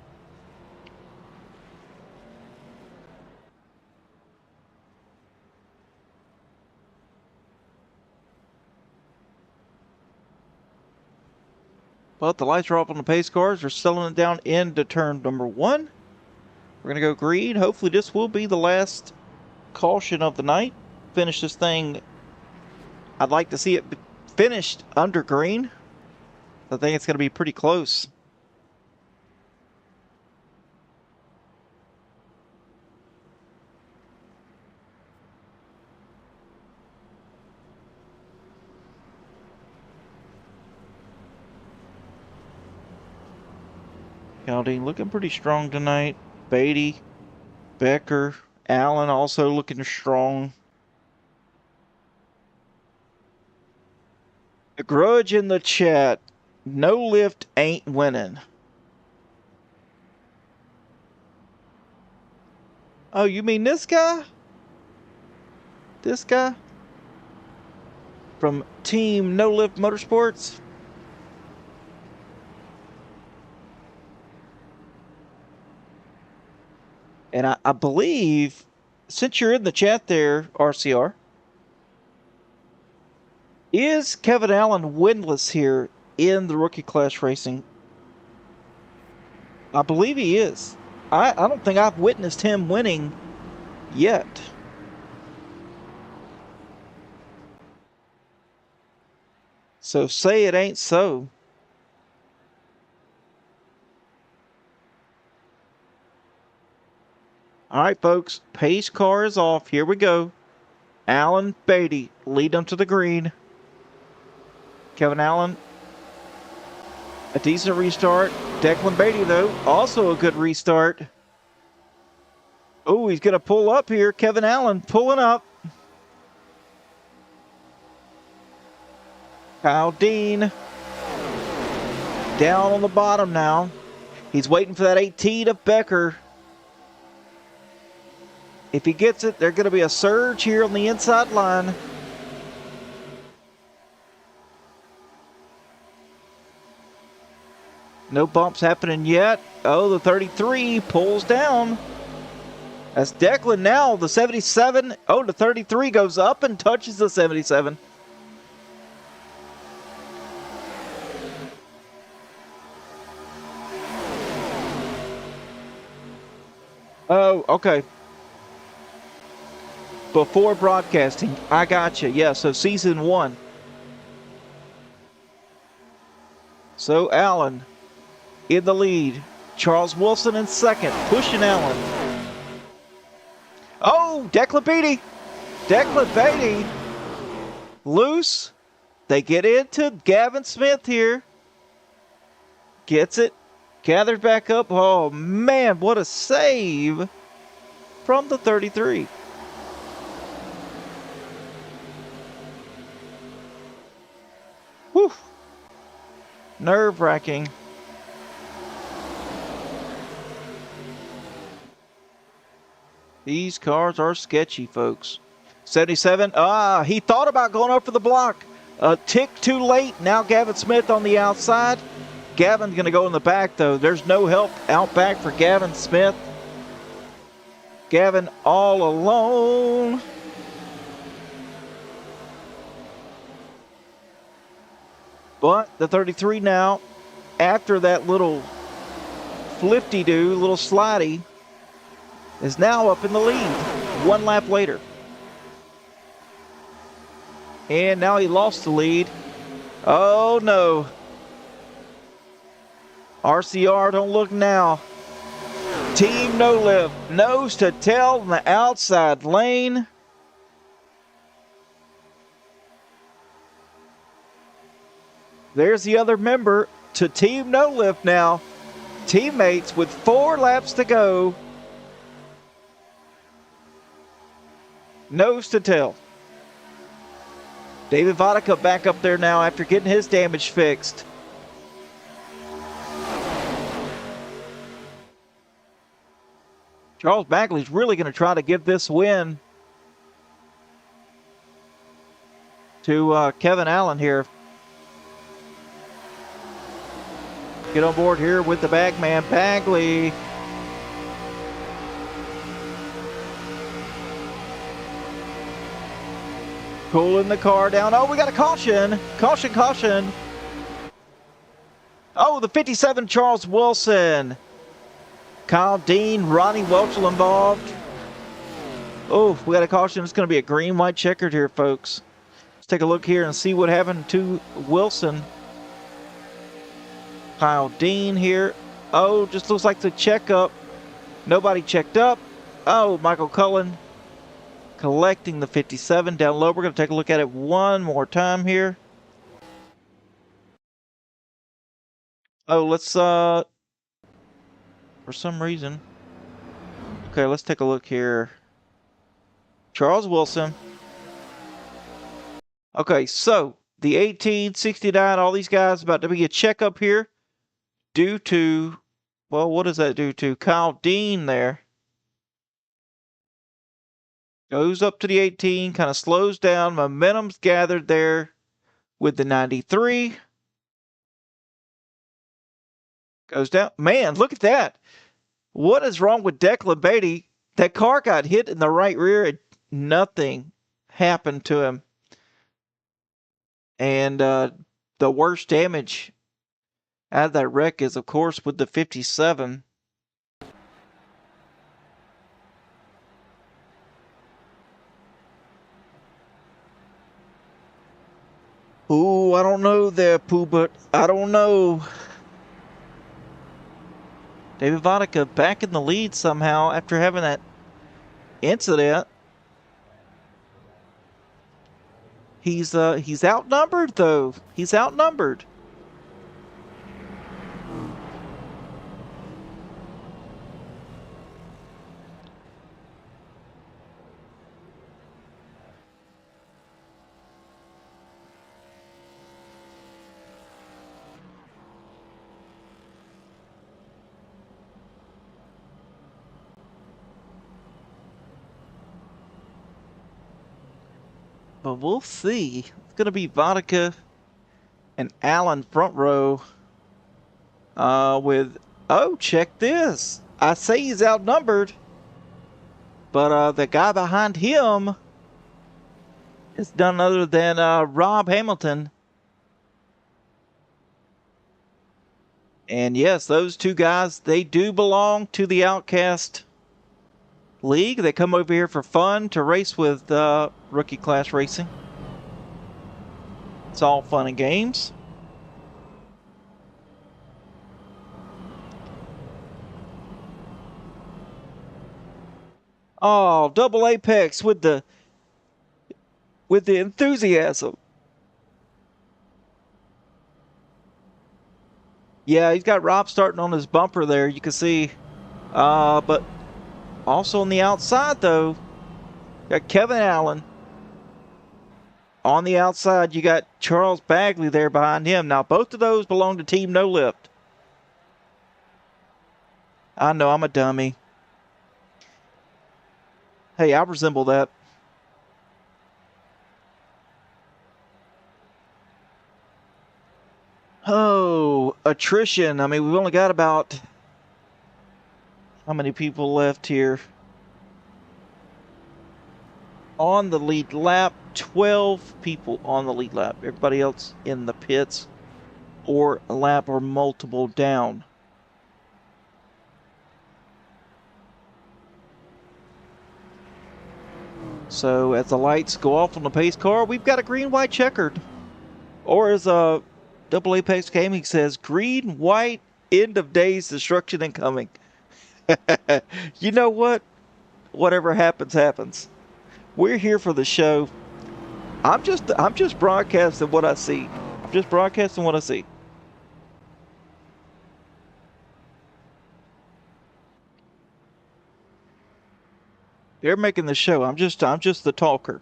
But the lights are off on the pace cars. They're settling it down into turn number 1. We're going to go green. Hopefully this will be the last caution of the night. Finish this thing. I'd like to see it finished under green. I think it's going to be pretty close. Caldine looking pretty strong tonight. Beatty, Becker, Allen also looking strong. The grudge in the chat. No lift ain't winning. Oh, you mean this guy? This guy? From Team No Lift Motorsports? And I believe, since you're in the chat there, RCR, is Kevin Allen winless here in the rookie class racing? I believe he is. I don't think I've witnessed him winning yet. So say it ain't so. All right, folks. Pace car is off. Here we go. Allen, Beatty lead them to the green. Kevin Allen, a decent restart. Declan Beatty, though, also a good restart. Oh, he's going to pull up here. Kevin Allen pulling up. Kyle Dean down on the bottom now. He's waiting for that 18 of Becker. If he gets it, there's going to be a surge here on the inside line. No bumps happening yet. Oh, the 33 pulls down. That's Declan now. The 77. Oh, the 33 goes up and touches the 77. Oh, okay. Before broadcasting. I got you. Yeah, so season 1. So Allen in the lead. Charles Wilson in second, pushing Allen. Oh, Declan Beatty. Declan Beatty. Loose. They get into Gavin Smith here. Gets it. Gathered back up. Oh, man, what a save from the 33. Whew. Nerve-wracking. These cars are sketchy, folks. 77. He thought about going up for the block. A tick too late. Now Gavin Smith on the outside. Gavin's going to go in the back, though. There's no help out back for Gavin Smith. Gavin all alone. But the 33 now, after that little flifty-do, little slidey, is now up in the lead. One lap later. And now he lost the lead. Oh, no. RCR, don't look now. Team No Lift, nose to tail in the outside lane. There's the other member to Team No Lift now. Teammates with 4 laps to go. Nose to tail. David Vodka back up there now after getting his damage fixed. Charles Bagley's really going to try to give this win to Kevin Allen here. Get on board here with the bagman, Bagley. Cooling the car down. Oh, we got a caution. Caution, caution. Oh, the 57 Charles Wilson. Kyle Dean, Ronnie Welchel involved. Oh, we got a caution. It's going to be a green, white checkered here, folks. Let's take a look here and see what happened to Wilson. Kyle Dean here. Oh, just looks like the checkup. Nobody checked up. Oh, Michael Cullen collecting the 57 down low. We're going to take a look at it one more time here. Oh, let's, for some reason. Okay, let's take a look here. Charles Wilson. Okay, so the 1869, all these guys about to be a checkup here due to, well, what does that due to? Kyle Dean there. Goes up to the 18, kind of slows down. Momentum's gathered there with the 93. Goes down. Man, look at that. What is wrong with Declan Beatty? That car got hit in the right rear and nothing happened to him. And the worst damage out of that wreck is, of course, with the 57. Ooh, I don't know there, Pooh, but I don't know. David Vodka back in the lead somehow after having that incident. He's outnumbered though. He's outnumbered. But we'll see. It's going to be Vodka and Allen front row with, oh, check this. I say he's outnumbered, but the guy behind him is none other than Rob Hamilton. And yes, those two guys, they do belong to the Outcast League. They come over here for fun to race with rookie class racing. It's all fun and games. Oh, double apex with the enthusiasm. Yeah, he's got Rob starting on his bumper there. You can see, but also on the outside, though, got Kevin Allen. On the outside, you got Charles Bagley there behind him. Now, both of those belong to Team No Lift. I know, I'm a dummy. Hey, I resemble that. Oh, attrition. I mean, we've only got about... how many people left here? On the lead lap, 12 people on the lead lap. Everybody else in the pits or a lap or multiple down. So as the lights go off on the pace car, we've got a green, white checkered. Or as Double Apex Gaming says, green, white, end of days, destruction incoming. You know what? Whatever happens, happens. We're here for the show. I'm just broadcasting what I see. I'm just broadcasting what I see. They're making the show. I'm just the talker.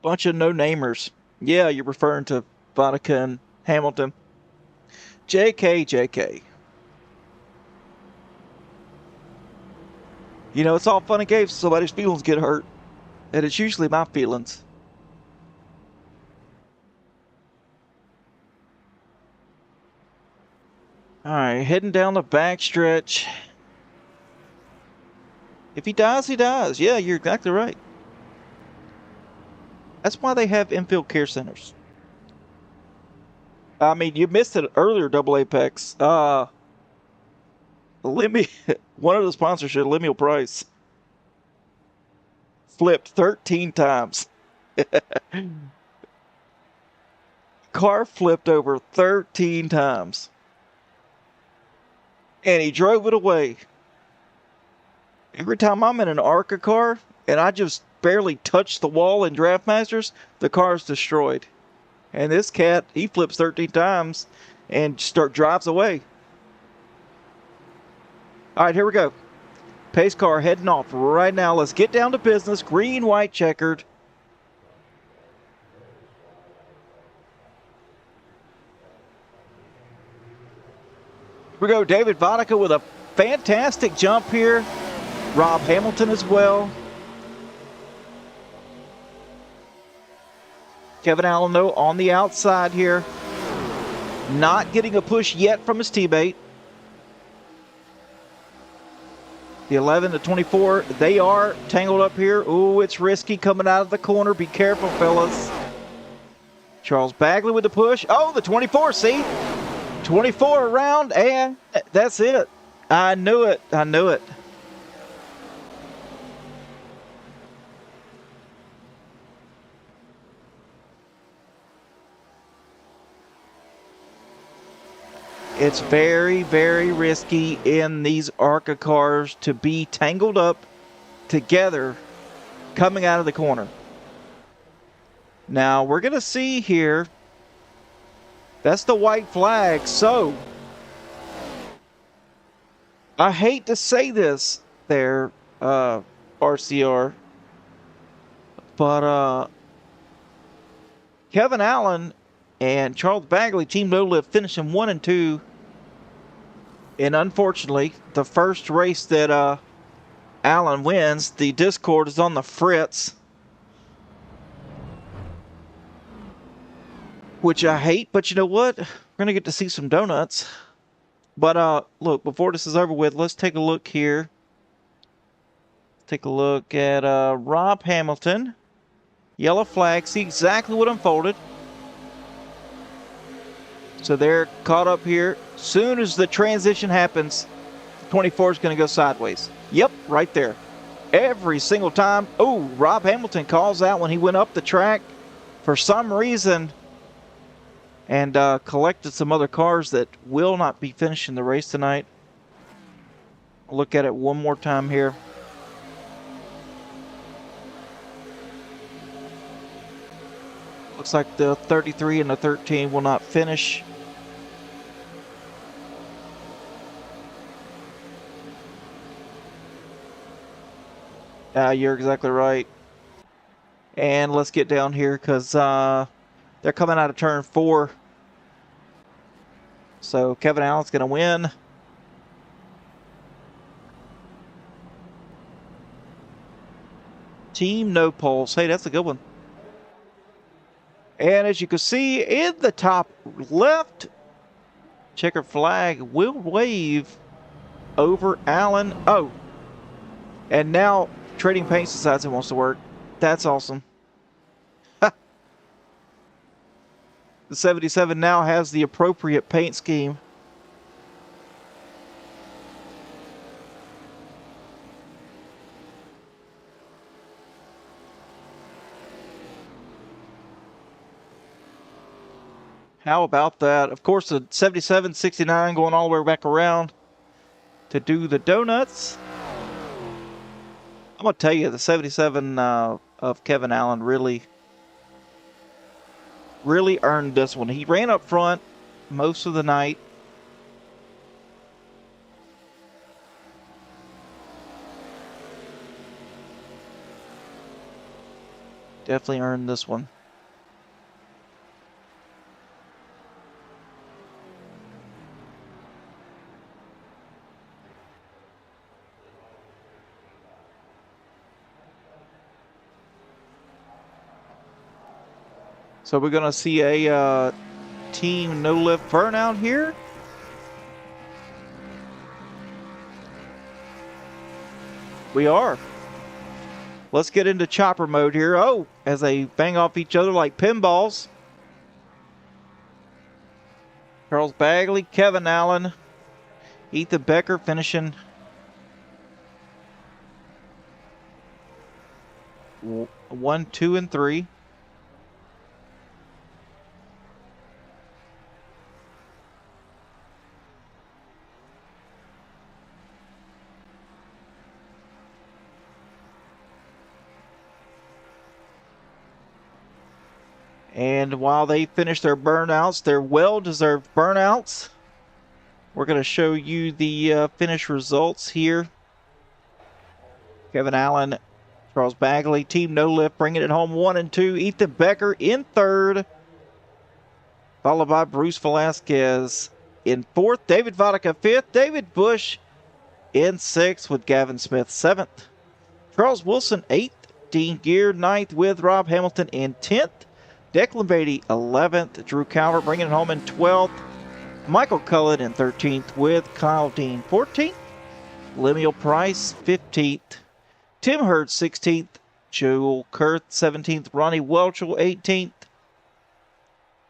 Bunch of no-namers. Yeah, you're referring to Vodka and Hamilton. JK. You know, it's all fun and games. Somebody's feelings get hurt. And it's usually my feelings. All right, heading down the back stretch. If he dies, he dies. Yeah, you're exactly right. That's why they have infield care centers. I mean, you missed it earlier, Double Apex. Lemmy, one of the sponsorship, Lemuel Price, flipped 13 times. Car flipped over 13 times. And he drove it away. Every time I'm in an ARCA car and I just barely touch the wall in Draft Masters, the car's destroyed. And this cat, he flips 13 times and drives away. All right, here we go. Pace car heading off right now. Let's get down to business. Green, white, checkered. Here we go. David Vodka with a fantastic jump here. Rob Hamilton as well. Kevin Allen, though, on the outside here. Not getting a push yet from his teammate. The 11 to 24, they are tangled up here. Ooh, it's risky coming out of the corner. Be careful, fellas. Charles Bagley with the push. Oh, the 24, see? 24 around, and that's it. I knew it. I knew it. It's very, very risky in these ARCA cars to be tangled up together coming out of the corner. Now, we're going to see here. That's the white flag. So, I hate to say this there, RCR, but Kevin Allen and Charles Bagley, Team No Lift, finishing 1 and 2. And unfortunately, the first race that Allen wins, the Discord is on the fritz. Which I hate, but you know what? We're going to get to see some donuts. But look, before this is over with, let's take a look here. Take a look at Rob Hamilton. Yellow flag. See exactly what unfolded. So they're caught up here. Soon as the transition happens, 24 is going to go sideways. Yep, right there. Every single time. Oh, Rob Hamilton calls out when he went up the track for some reason and collected some other cars that will not be finishing the race tonight. Look at it one more time here. Looks like the 33 and the 13 will not finish. You're exactly right. And let's get down here because they're coming out of turn 4. So Kevin Allen's going to win. Team No Pulse. Hey, that's a good one. And as you can see in the top left, checker flag will wave over Allen. Oh, and now Trading Paints decides it wants to work. That's awesome. The 77 now has the appropriate paint scheme. How about that? Of course, the 77, 69 going all the way back around to do the donuts. I'm going to tell you, the 77 of Kevin Allen really earned this one. He ran up front most of the night. Definitely earned this one. So we're going to see a team no-lift burnout here. We are. Let's get into chopper mode here. Oh, as they bang off each other like pinballs. Charles Bagley, Kevin Allen, Ethan Becker finishing 1, 2, and 3. And while they finish their burnouts, their well-deserved burnouts, we're going to show you the finish results here. Kevin Allen, Charles Bagley, Team No Lift bringing it home 1 and 2. Ethan Becker in third, followed by Bruce Velasquez in fourth. David Vodka fifth. David Bush in sixth with Gavin Smith seventh. Charles Wilson eighth. Dean Gear ninth with Rob Hamilton in 10th. Declan Beatty 11th. Drew Calvert bringing it home in 12th. Michael Cullen in 13th with Kyle Dean 14th. Lemuel Price 15th. Tim Hurd 16th. Joel Kurth 17th. Ronnie Welchel 18th.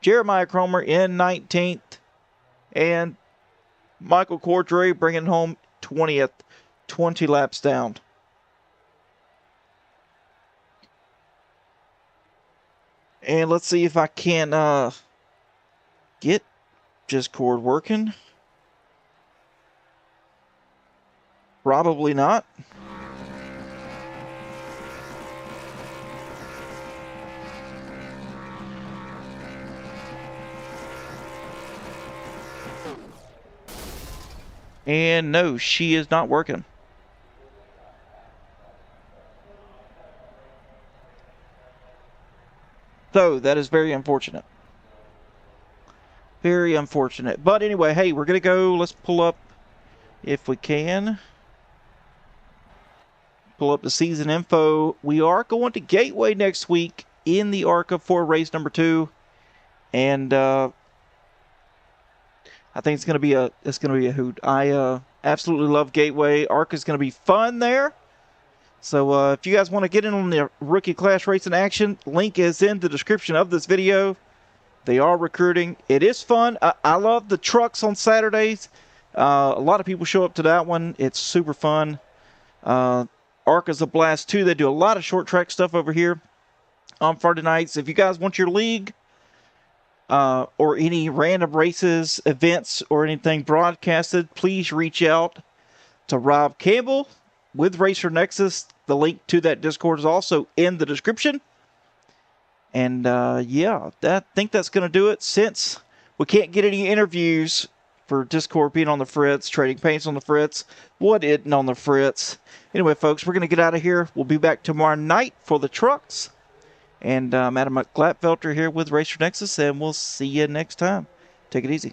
Jeremiah Cromer in 19th. And Michael Cordray bringing home 20th. 20 laps down. And let's see if I can get Discord working. Probably not. And no, she is not working. So that is very unfortunate. Very unfortunate. But anyway, hey, we're going to go. Let's pull up, if we can, pull up the season info. We are going to Gateway next week in the ARCA for race number 2. And I think it's going to be a hoot. I absolutely love Gateway. ARCA is going to be fun there. So if you guys want to get in on the Rookie Clash Racing action, link is in the description of this video. They are recruiting. It is fun. I love the trucks on Saturdays. A lot of people show up to that one. It's super fun. ARCA's a blast too. They do a lot of short track stuff over here on Friday nights. If you guys want your league or any random races, events, or anything broadcasted, please reach out to Rob Campbell with Racer Nexus. The link to that Discord is also in the description. And yeah, I think that's going to do it. Since we can't get any interviews for Discord being on the fritz, trading paints on the fritz, what isn't on the fritz? Anyway, folks, we're going to get out of here. We'll be back tomorrow night for the trucks. And Adam Glatfelter here with Racer Nexus, and we'll see you next time. Take it easy.